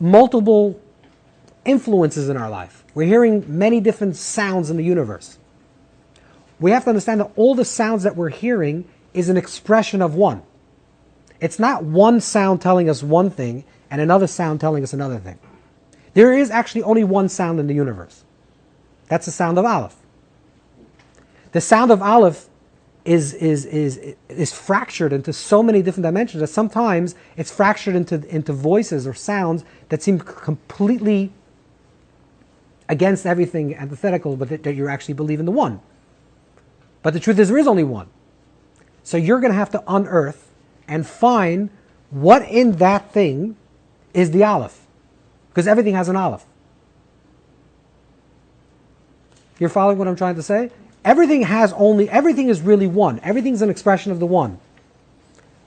multiple influences in our life. We're hearing many different sounds in the universe. We have to understand that all the sounds that we're hearing is an expression of one. It's not one sound telling us one thing and another sound telling us another thing. There is actually only one sound in the universe. That's the sound of Aleph. The sound of Aleph is fractured into so many different dimensions that sometimes it's fractured into voices or sounds that seem completely against everything antithetical, but that you actually believe in the one. But the truth is there is only one. So you're going to have to unearth and find what in that thing is the Aleph. Because everything has an Aleph. You're following what I'm trying to say? Everything is really one. Everything's an expression of the one.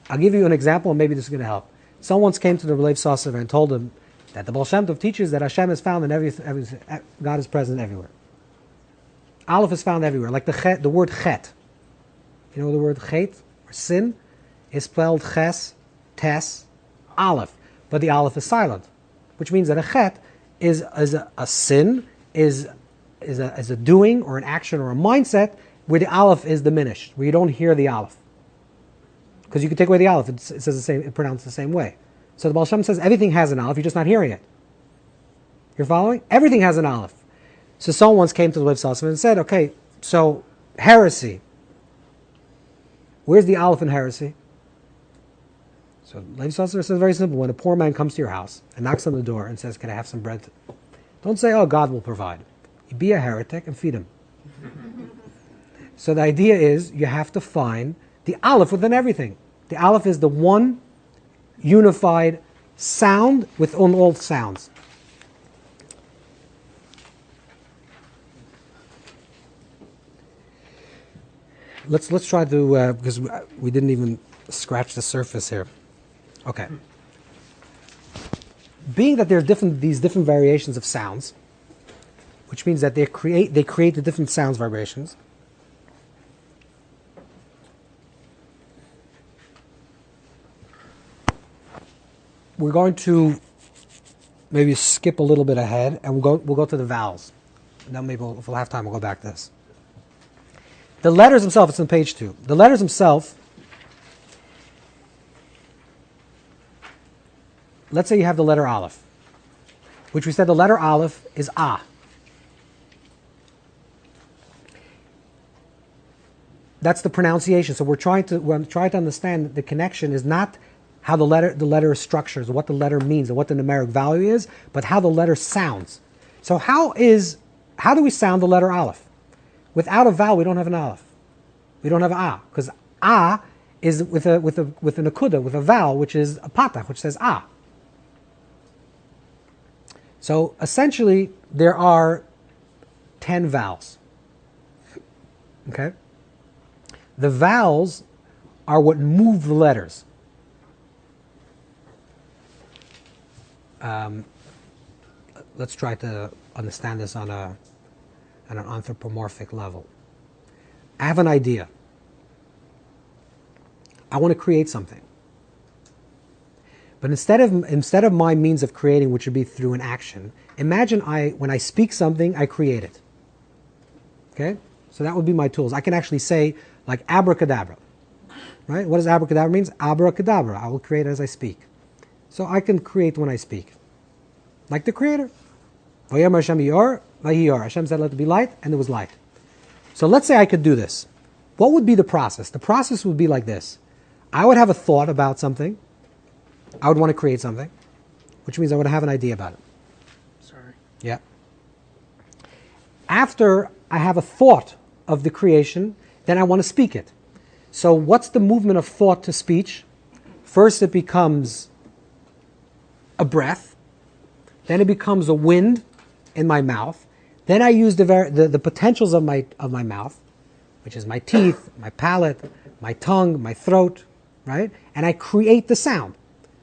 I'll give you an example and maybe this is going to help. Someone once came to the Rabbi Dovber and told him that the Baal Shem Tov teaches that Hashem is found in everything, God is present everywhere. Aleph is found everywhere, like the word chet. You know the word chet, or sin, is spelled ches, tes, aleph. But the aleph is silent, which means that a chet is a sin, is a doing or an action or a mindset where the aleph is diminished, where you don't hear the aleph. Because you can take away the aleph, it says the same, it pronounced the same way. So the Baal Shem says everything has an aleph, you're just not hearing it. You're following? Everything has an aleph. So someone once came to the Rabbi Dovber and said, okay, so heresy. Where's the aleph in heresy? So Rabbi Dovber says very simple. When a poor man comes to your house and knocks on the door and says, can I have some bread? Don't say, oh, God will provide. You be a heretic and feed him. So the idea is you have to find the aleph within everything. The aleph is the one unified sound within all sounds. Let's try to, because we didn't even scratch the surface here. Okay. Being that there are these different variations of sounds, which means that they create the different sounds vibrations. We're going to maybe skip a little bit ahead, and we'll go to the vowels. And then maybe if we'll have time, we'll go back to this. The letters themselves, it's on page 2. The letters themselves, let's say you have the letter Aleph, which we said the letter Aleph is A. That's the pronunciation. So we're trying to understand that the connection is not how the letter is structured, or what the letter means, or what the numeric value is, but how the letter sounds. So how do we sound the letter Aleph? Without a vowel, we don't have an Aleph. We don't have an A, because A is with a nakuda, with a vowel, which is a patach, which says A. So essentially, there are 10 vowels. Okay? The vowels are what move the letters. Let's try to understand this on an anthropomorphic level. I have an idea. I want to create something. But instead of my means of creating, which would be through an action, imagine when I speak something, I create it. Okay? So that would be my tools. I can actually say, like, abracadabra. Right? What does abracadabra mean? Abracadabra. I will create as I speak. So I can create when I speak. Like the Creator. Hashem said, let there be light, and there was light. So let's say I could do this. What would be the process? The process would be like this. I would have a thought about something. I would want to create something, which means I would have an idea about it. Sorry. Yeah. After I have a thought of the creation, then I want to speak it. So what's the movement of thought to speech? First it becomes a breath. Then it becomes a wind in my mouth. Then I use the potentials of my mouth, which is my teeth, my palate, my tongue, my throat, right? And I create the sound.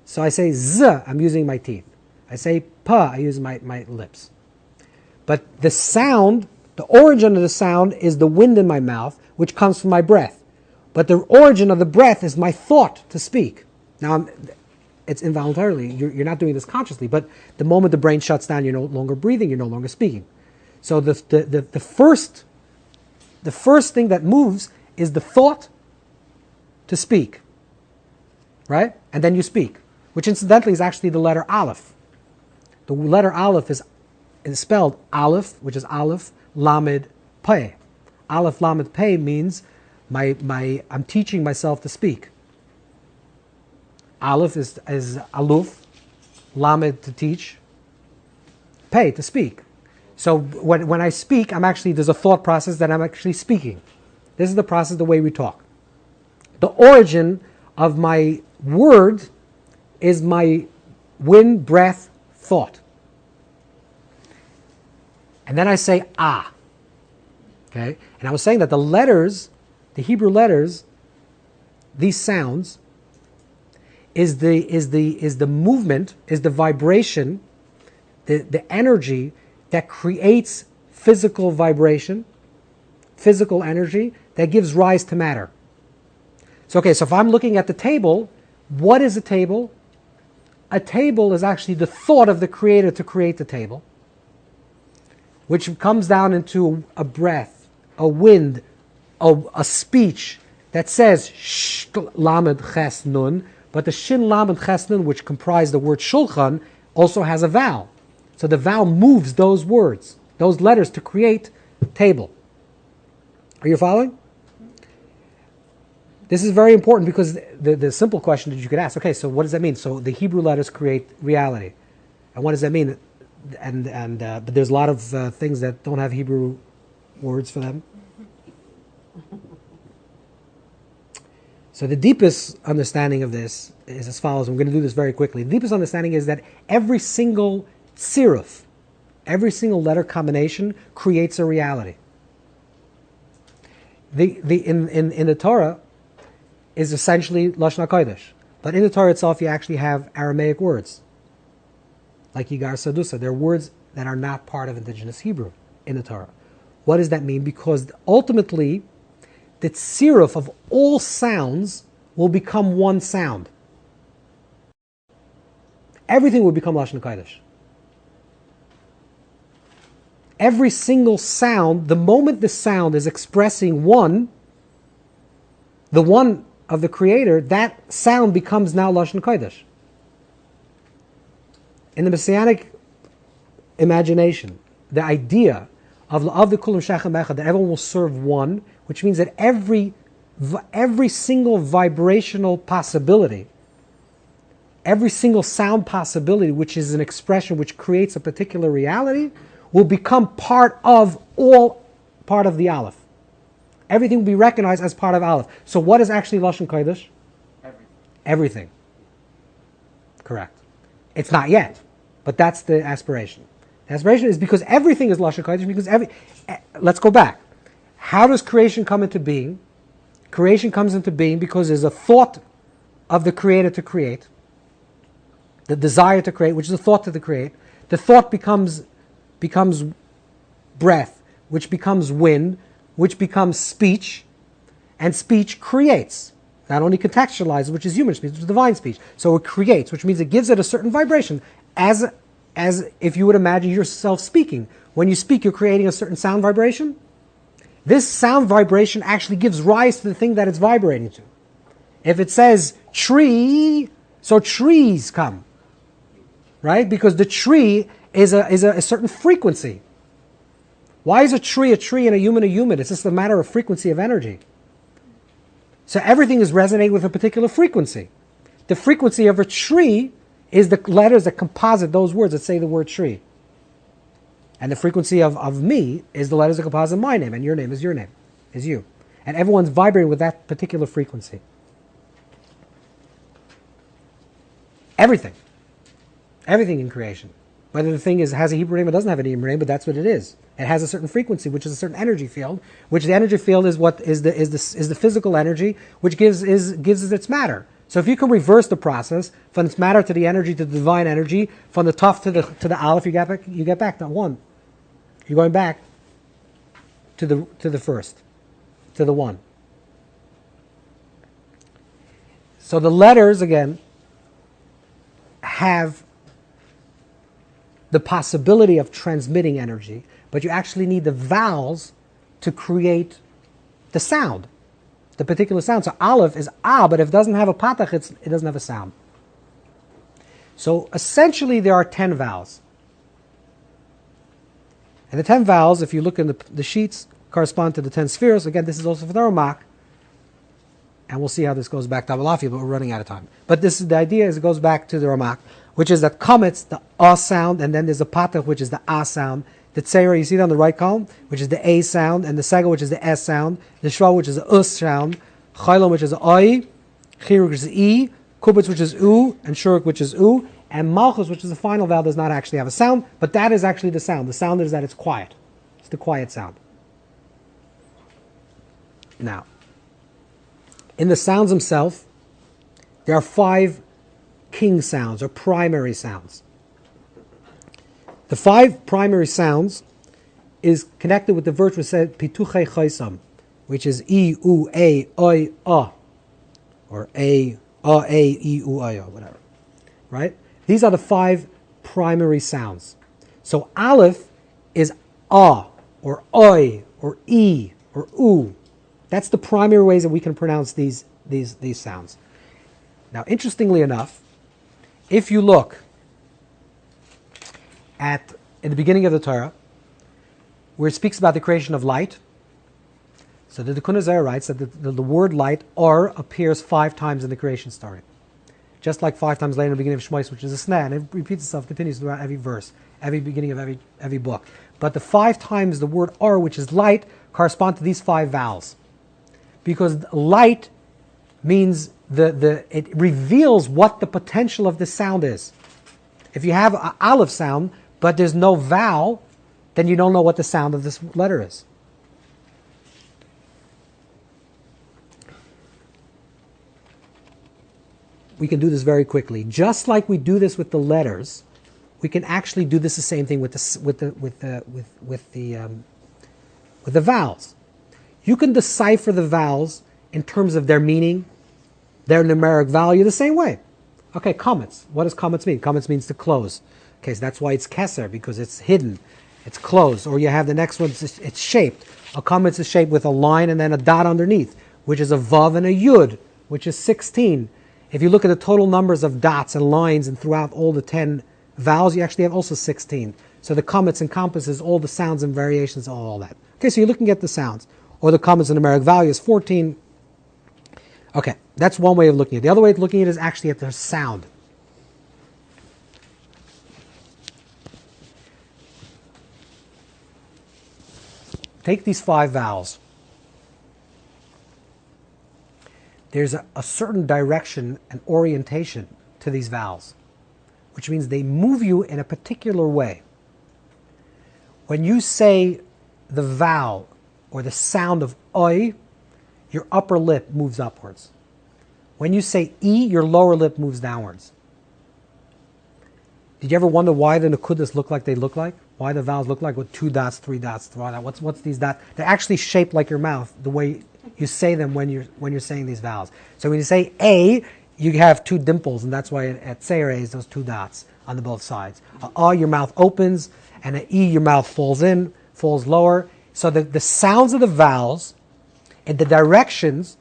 So I say z, I'm using my teeth. I say pa, I use my lips. But the sound, the origin of the sound is the wind in my mouth, which comes from my breath. But the origin of the breath is my thought to speak. Now, it's involuntarily. You're not doing this consciously, but the moment the brain shuts down, you're no longer breathing, you're no longer speaking. So the first thing that moves is the thought to speak, right? And then you speak, which incidentally is actually the letter Aleph. The letter Aleph is spelled Aleph, which is Aleph, Lamed Pei. Aleph Lamed Pei means I'm teaching myself to speak. Aleph is aluf, Lamed to teach, Pei to speak. So when I speak, there's a thought process that I'm actually speaking. This is the process, the way we talk. The origin of my word is my wind, breath, thought. And then I say ah. Okay? And I was saying that the letters, the Hebrew letters, these sounds, is the movement, is the vibration, the energy that creates physical vibration, physical energy that gives rise to matter. So if I'm looking at the table, what is a table? A table is actually the thought of the creator to create the table, which comes down into a breath, a wind, a speech that says sh lamed ches nun, but the shin lamed ches nun, which comprise the word shulchan, also has a vowel. So the vowel moves those words, those letters to create table. Are you following? This is very important because the simple question that you could ask, okay, so what does that mean? So the Hebrew letters create reality. And what does that mean? But there's a lot of things that don't have Hebrew words for them. So the deepest understanding of this is as follows. I'm going to do this very quickly. The deepest understanding is that every single siruf, every single letter combination creates a reality. In the Torah is essentially Lashon HaKodesh. But in the Torah itself, you actually have Aramaic words, like Yigar Sadusa. They're words that are not part of indigenous Hebrew in the Torah. What does that mean? Because ultimately, the tziruf of all sounds will become one sound. Everything will become Lashon HaKodesh. Every single sound, the moment the sound is expressing one, the one of the Creator, that sound becomes now Lashon Kodesh. In the Messianic imagination, the idea of the Kulam Shachem Echad, that everyone will serve one, which means that every single vibrational possibility, every single sound possibility, which is an expression which creates a particular reality, will become part of the Aleph. Everything will be recognized as part of Aleph. So what is actually Lashon Kodesh? Everything. Correct. It's not yet, but that's the aspiration. The aspiration is because everything is Lashon Kodesh, because let's go back. How does creation come into being? Creation comes into being because there's a thought of the Creator to create, the desire to create, which is a thought to create. The thought becomes breath, which becomes wind, which becomes speech, and speech creates. Not only contextualizes, which is human speech, which is divine speech. So it creates, which means it gives it a certain vibration, as if you would imagine yourself speaking. When you speak, you're creating a certain sound vibration. This sound vibration actually gives rise to the thing that it's vibrating to. If it says tree, so trees come, right? Because the tree is a certain frequency. Why is a tree and a human a human? It's just a matter of frequency of energy. So everything is resonating with a particular frequency. The frequency of a tree is the letters that composite those words that say the word tree. And the frequency of me is the letters that composite my name, and your name, is you. And everyone's vibrating with that particular frequency. Everything in creation. Whether the thing has a Hebrew name or doesn't have a Hebrew name, but that's what it is. It has a certain frequency, which is a certain energy field, which the energy field is what is the physical energy, which gives it its matter. So if you can reverse the process from its matter to the energy to the divine energy, from the Taf to the Aleph, you get back not one. You're going back to the first, to the one. So the letters again have the possibility of transmitting energy, but you actually need the vowels to create the sound, the particular sound. So Aleph is ah, but if it doesn't have a patach, it doesn't have a sound. So essentially there are 10 vowels. And the 10 vowels, if you look in the sheets, correspond to the 10 spheres. Again, this is also for the Ramak. And we'll see how this goes back to Abalafia, but we're running out of time. But this is the idea is it goes back to the Ramak, which is that Kametz, the A sound, and then there's a Patach, which is the A sound. The Tzeira, you see it on the right column, which is the A sound, and the Sega, which is the S sound. The Shva, which is the Us sound. Chaylam, which is the I. Chiruk, which is the E. Kubitz, which is U. And Shuruk, which is U. And Malchus, which is the final vowel, does not actually have a sound, but that is actually the sound. The sound is that it's quiet. It's the quiet sound. Now, in the sounds themselves, there are 5 king sounds or primary sounds. The 5 primary sounds is connected with the verse which said Pituche Chaisam, which is E, U, A, I, A, or A, E, U, I, O, whatever. Right? These are the 5 primary sounds. So Aleph is A, or I, or E, or U. That's the primary ways that we can pronounce these sounds. Now, interestingly enough, if you look in the beginning of the Torah, where it speaks about the creation of light, so the Decoding writes that the word light, or, appears 5 times in the creation story. Just like 5 times later in the beginning of Shmois, which is a sneh, and it repeats itself, continues throughout every verse, every beginning of every book. But the 5 times the word or, which is light, correspond to these 5 vowels. Because light means it reveals what the potential of the sound is. If you have an aleph sound, but there's no vowel, then you don't know what the sound of this letter is. We can do this very quickly. Just like we do this with the letters, we can actually do this the same thing with the vowels. You can decipher the vowels in terms of their meaning, their numeric value, the same way. Okay, comets. What does comets mean? Comets means to close. Okay, so that's why it's keser, because it's hidden, it's closed. Or you have the next one, it's shaped. A comet is shaped with a line and then a dot underneath, which is a vav and a yud, which is 16. If you look at the total numbers of dots and lines and throughout all the 10 vowels, you actually have also 16. So the comets encompasses all the sounds and variations of all that. Okay, so you're looking at the sounds. Or the comets in numeric value is 14. Okay, that's one way of looking at it. The other way of looking at it is actually at the sound. Take these 5 vowels. There's a certain direction and orientation to these vowels, which means they move you in a particular way. When you say the vowel or the sound of oi, your upper lip moves upwards. When you say e, your lower lip moves downwards. Did you ever wonder why the nakudas look like they look like? Why the vowels look like with 2 dots, 3 dots, 3 dots? What's these dots? They're actually shaped like your mouth, the way you say them when you're saying these vowels. So when you say a, you have 2 dimples, and that's why at Seireh is those 2 dots on the both sides. A, your mouth opens, and an e, your mouth falls in, falls lower. So the sounds of the vowels and the directions,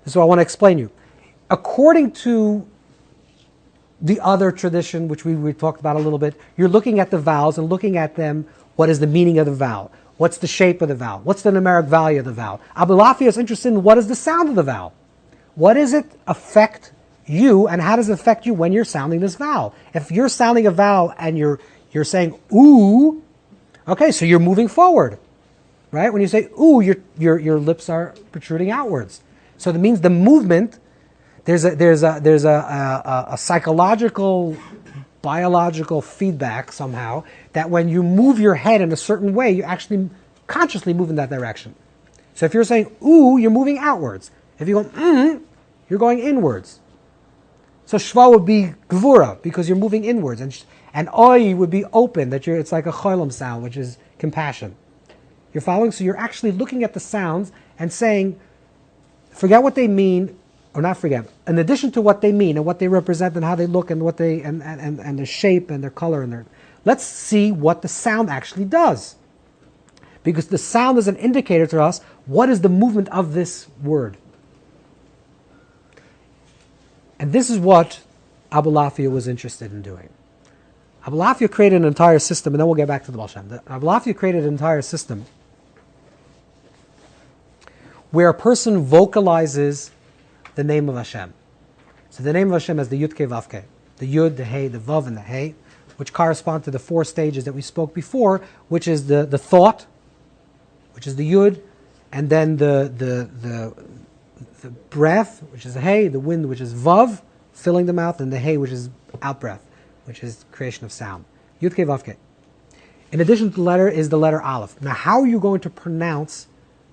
this is what I want to explain to you. According to the other tradition, which we talked about a little bit, you're looking at the vowels and looking at them, what is the meaning of the vowel? What's the shape of the vowel? What's the numeric value of the vowel? Abulafia is interested in what is the sound of the vowel? What does it affect you, and how does it affect you when you're sounding this vowel? If you're sounding a vowel and you're saying ooh, okay, so you're moving forward, right? When you say ooh, your lips are protruding outwards. So that means the movement. There's a psychological, biological feedback somehow that when you move your head in a certain way, you actually consciously move in that direction. So if you're saying ooh, you're moving outwards. If you go you're going inwards. So shva would be gvura because you're moving inwards, and oi would be open. It's like a cholam sound, which is compassion. You're following. So you're actually looking at the sounds and saying, forget what they mean. Or not forget. In addition to what they mean and what they represent and how they look and what they and their shape and their color and let's see what the sound actually does. Because the sound is an indicator to us what is the movement of this word. And this is what Abulafia was interested in doing. Abulafia created an entire system, and then we'll get back to the Baal Shem. Abulafia created an entire system where a person vocalizes the name of Hashem. So the name of Hashem is the Yud Kei Vav Kei. The Yud, the Hey, the Vav, and the Hey, which correspond to the four stages that we spoke before, which is the thought, which is the Yud, and then the breath, which is the Hey, the wind, which is Vav, filling the mouth, and the Hey, which is out breath, which is creation of sound. Yud Kei Vav Kei. In addition to the letter is the letter Aleph. Now, how are you going to pronounce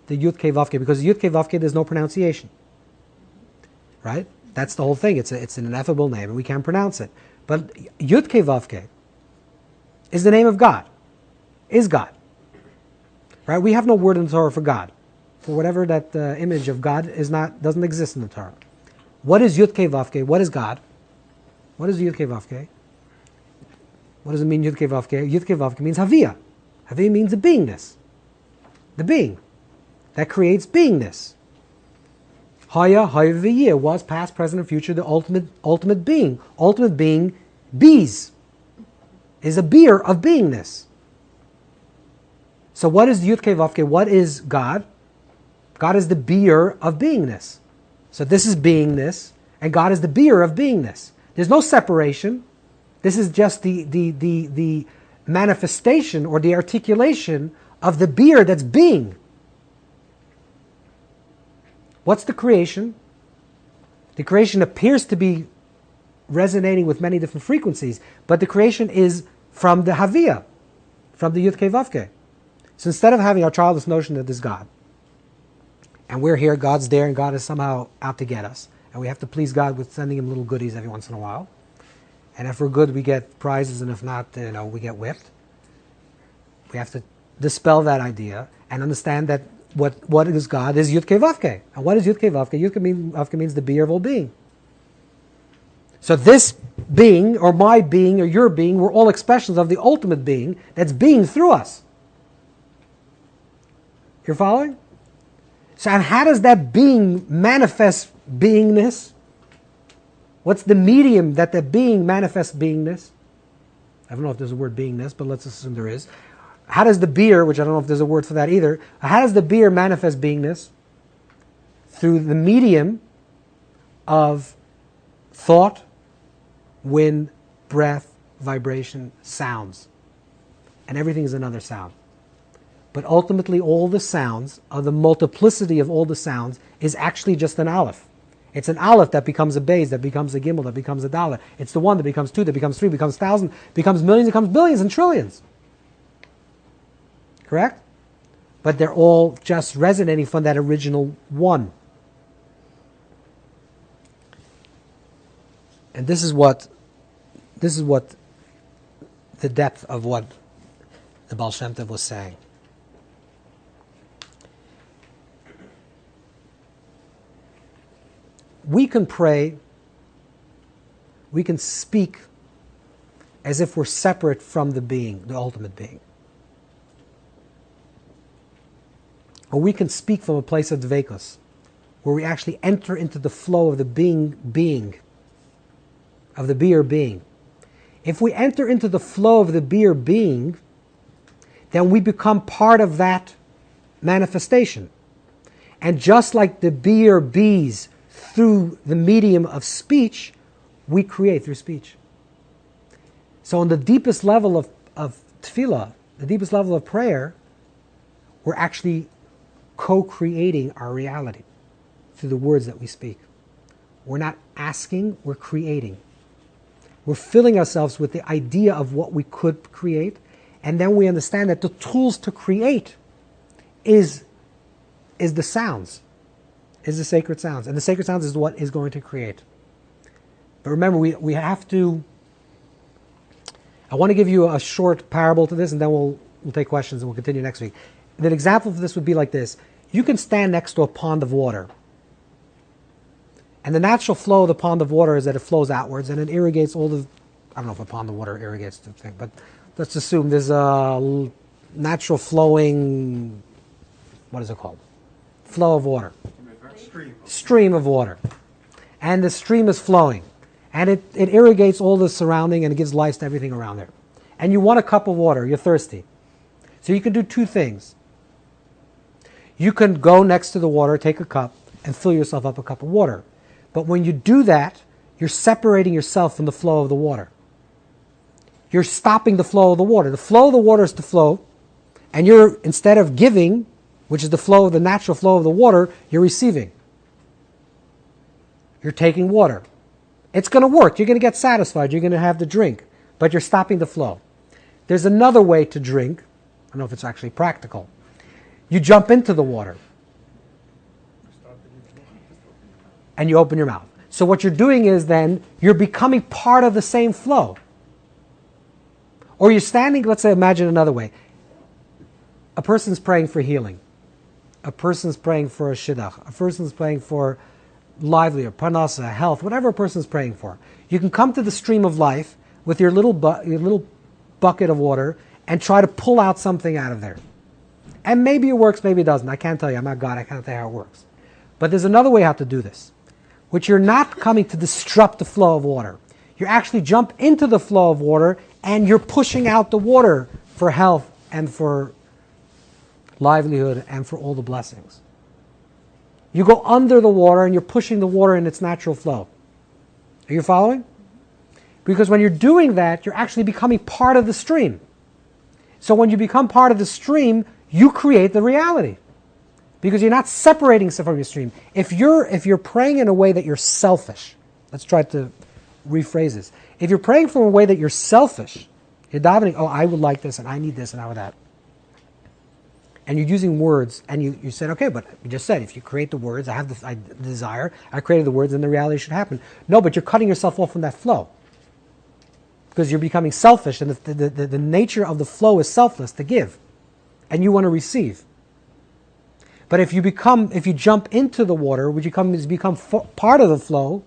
the Yud Kei Vav Kei? Because the Yud Kei Vav Kei, there's no pronunciation. Right? That's the whole thing. It's an ineffable name, and we can't pronounce it. But Yud Kei Vav Kei is the name of God. Is God. Right? We have no word in the Torah for God. For whatever that image of God doesn't exist in the Torah. What is Yud Kei Vav Kei? What is God? What is Yud Kei Vav Kei? What does it mean, Yud Kei Vav Kei? Yud Kei Vav Kei means Haviyah. Haviyah means the beingness. The being. That creates beingness. Haya, Haya V'yeh, was past, present, and future, the ultimate being. Ultimate being, bees. Is a beer of beingness. So what is Yud Kei Vav Kei? What is God? God is the beer of beingness. So this is beingness, and God is the beer of beingness. There's no separation. This is just the manifestation or the articulation of the beer that's being. What's the creation? The creation appears to be resonating with many different frequencies, but the creation is from the Haviyah, from the Yud Kei Vav Kei. So instead of having our childish notion that there's God, and we're here, God's there, and God is somehow out to get us, and we have to please God with sending Him little goodies every once in a while, and if we're good, we get prizes, and if not, we get whipped. We have to dispel that idea and understand that what is God is Yud Kei Vav Kei. And what is Yud Kei Vav Kei? Yud Kei Vav Kei means the beer of all being. So this being, or my being, or your being, we're all expressions of the ultimate being that's being through us. You're following? So how does that being manifest beingness? What's the medium that the being manifests beingness? I don't know if there's a word beingness, but let's assume there is. How does the beer, which I don't know if there's a word for that either, how does the beer manifest beingness? Through the medium of thought, wind, breath, vibration, sounds. And everything is another sound. But ultimately all the sounds, the multiplicity of all the sounds, is actually just an aleph. It's an aleph that becomes a beis, that becomes a gimel, that becomes a dalet. It's the one that becomes two, that becomes three, becomes thousand, becomes millions, becomes billions and trillions. Correct? But they're all just resonating from that original one. And this is what the depth of what the Baal Shem Tov was saying. We can pray, we can speak as if we're separate from the being, the ultimate being. Or we can speak from a place of dveikus, where we actually enter into the flow of the being, of the beer being. If we enter into the flow of the beer being, then we become part of that manifestation. And just like the beer bees through the medium of speech, we create through speech. So on the deepest level of tefillah, the deepest level of prayer, we're actually co-creating our reality through the words that we speak. We're not asking, we're creating. We're filling ourselves with the idea of what we could create, and then we understand that the tools to create is the sounds, is the sacred sounds. And the sacred sounds is what is going to create. But remember, we have to... I want to give you a short parable to this, and then we'll take questions and we'll continue next week. An example for this would be like this. You can stand next to a pond of water. And the natural flow of the pond of water is that it flows outwards and it irrigates all the... I don't know if a pond of water irrigates the thing, but let's assume there's a natural flowing... What is it called? Flow of water. Stream of water. And the stream is flowing. And it irrigates all the surrounding and it gives life to everything around there. and you want a cup of water, you're thirsty. So you can do two things. You can go next to the water, take a cup, and fill yourself up a cup of water. But when you do that, you're separating yourself from the flow of the water. You're stopping the flow of the water. The flow of the water is to flow, and you're, instead of giving, which is the flow of the natural flow of the water, you're receiving. You're taking water. It's going to work. You're going to get satisfied. You're going to have the drink, but you're stopping the flow. There's another way to drink. I don't know if it's actually practical. You jump into the water and you open your mouth. So what you're doing is then you're becoming part of the same flow. Or you're standing, let's say, imagine another way. A person's praying for healing. A person's praying for a shidduch. A person's praying for livelihood, parnasa, health, whatever a person's praying for. You can come to the stream of life with your little bucket of water and try to pull out something out of there. And maybe it works, maybe it doesn't. I can't tell you. I'm not God. I can't tell you how it works. But there's another way how to do this, which you're not coming to disrupt the flow of water. You actually jump into the flow of water and you're pushing out the water for health and for livelihood and for all the blessings. You go under the water and you're pushing the water in its natural flow. Are you following? Because when you're doing that, you're actually becoming part of the stream. So when you become part of the stream, you create the reality. Because you're not separating yourself from your stream. If you're praying in a way that you're selfish, let's try to rephrase this. If you're praying from a way that you're selfish, you're davening, oh, I would like this, and I need this, and I would that. And you're using words, and you said, okay, but you just said, if you create the words, I have the desire, I created the words, and the reality should happen. No, but you're cutting yourself off from that flow. Because you're becoming selfish, and the nature of the flow is selfless, to give. And you want to receive. But if you jump into the water, which become part of the flow,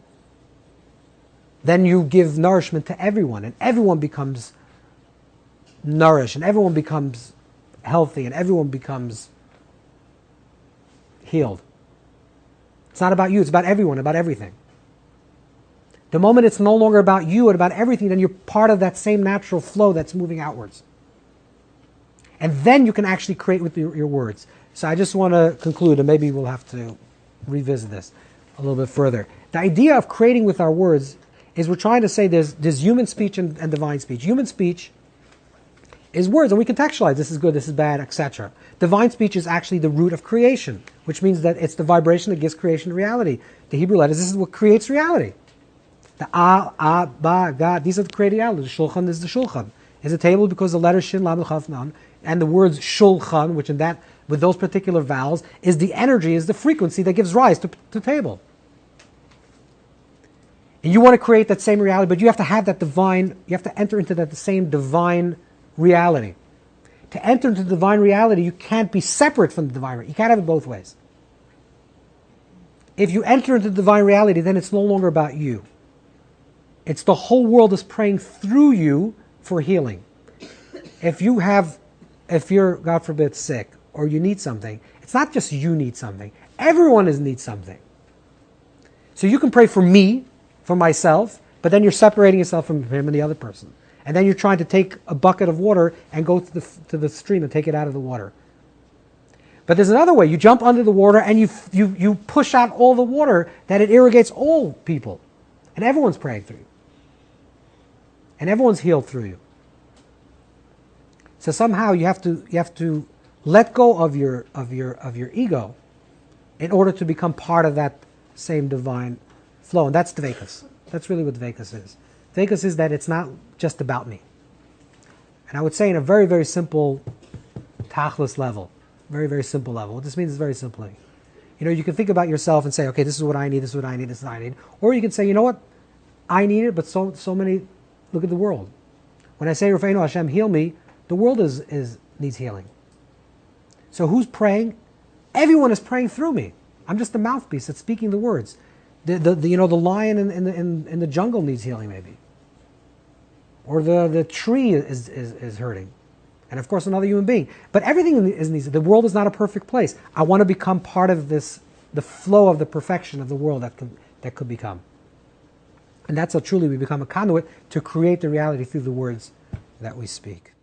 then you give nourishment to everyone, and everyone becomes nourished, and everyone becomes healthy, and everyone becomes healed. It's not about you, it's about everyone, about everything. The moment it's no longer about you and about everything, then you're part of that same natural flow that's moving outwards. And then you can actually create with your words. So I just want to conclude, and maybe we'll have to revisit this a little bit further. The idea of creating with our words is we're trying to say there's human speech and divine speech. Human speech is words, and we contextualize, this is good, this is bad, etc. Divine speech is actually the root of creation, which means that it's the vibration that gives creation reality. The Hebrew letters, this is what creates reality. The ba, ga, these are the created reality. The shulchan is the shulchan. Is a table because the letter shin, lam, chaf, nan, and the words shulchan, which in that, with those particular vowels, is the energy, is the frequency that gives rise to table. And you want to create that same reality, but you have to have that divine, you have to enter into that same divine reality. To enter into the divine reality, you can't be separate from the divine reality. You can't have it both ways. If you enter into the divine reality, then it's no longer about you. It's the whole world is praying through you for healing. If you're, God forbid, sick, or you need something, it's not just you need something. Everyone needs something. So you can pray for me, for myself, but then you're separating yourself from him and the other person. And then you're trying to take a bucket of water and go to the stream and take it out of the water. But there's another way. You jump under the water and you push out all the water that it irrigates all people. And everyone's praying through you. And everyone's healed through you. So somehow you have to let go of your ego in order to become part of that same divine flow. And that's dveikus. That's really what dveikus is. Dveikus is that it's not just about me. And I would say in a very, very simple tachlis level, very, very simple level. What this means is very simply. You can think about yourself and say, okay, this is what I need, this is what I need, this is what I need. Or you can say, you know what? I need it, but so many, look at the world. When I say, Rafeinu Hashem, heal me, the world needs healing. So who's praying? Everyone is praying through me. I'm just the mouthpiece that's speaking the words. The lion in the jungle needs healing maybe. Or the tree is hurting. And of course another human being. But everything needs. The world is not a perfect place. I want to become part of this, the flow of the perfection of the world that could become. And that's how truly we become a conduit to create the reality through the words that we speak.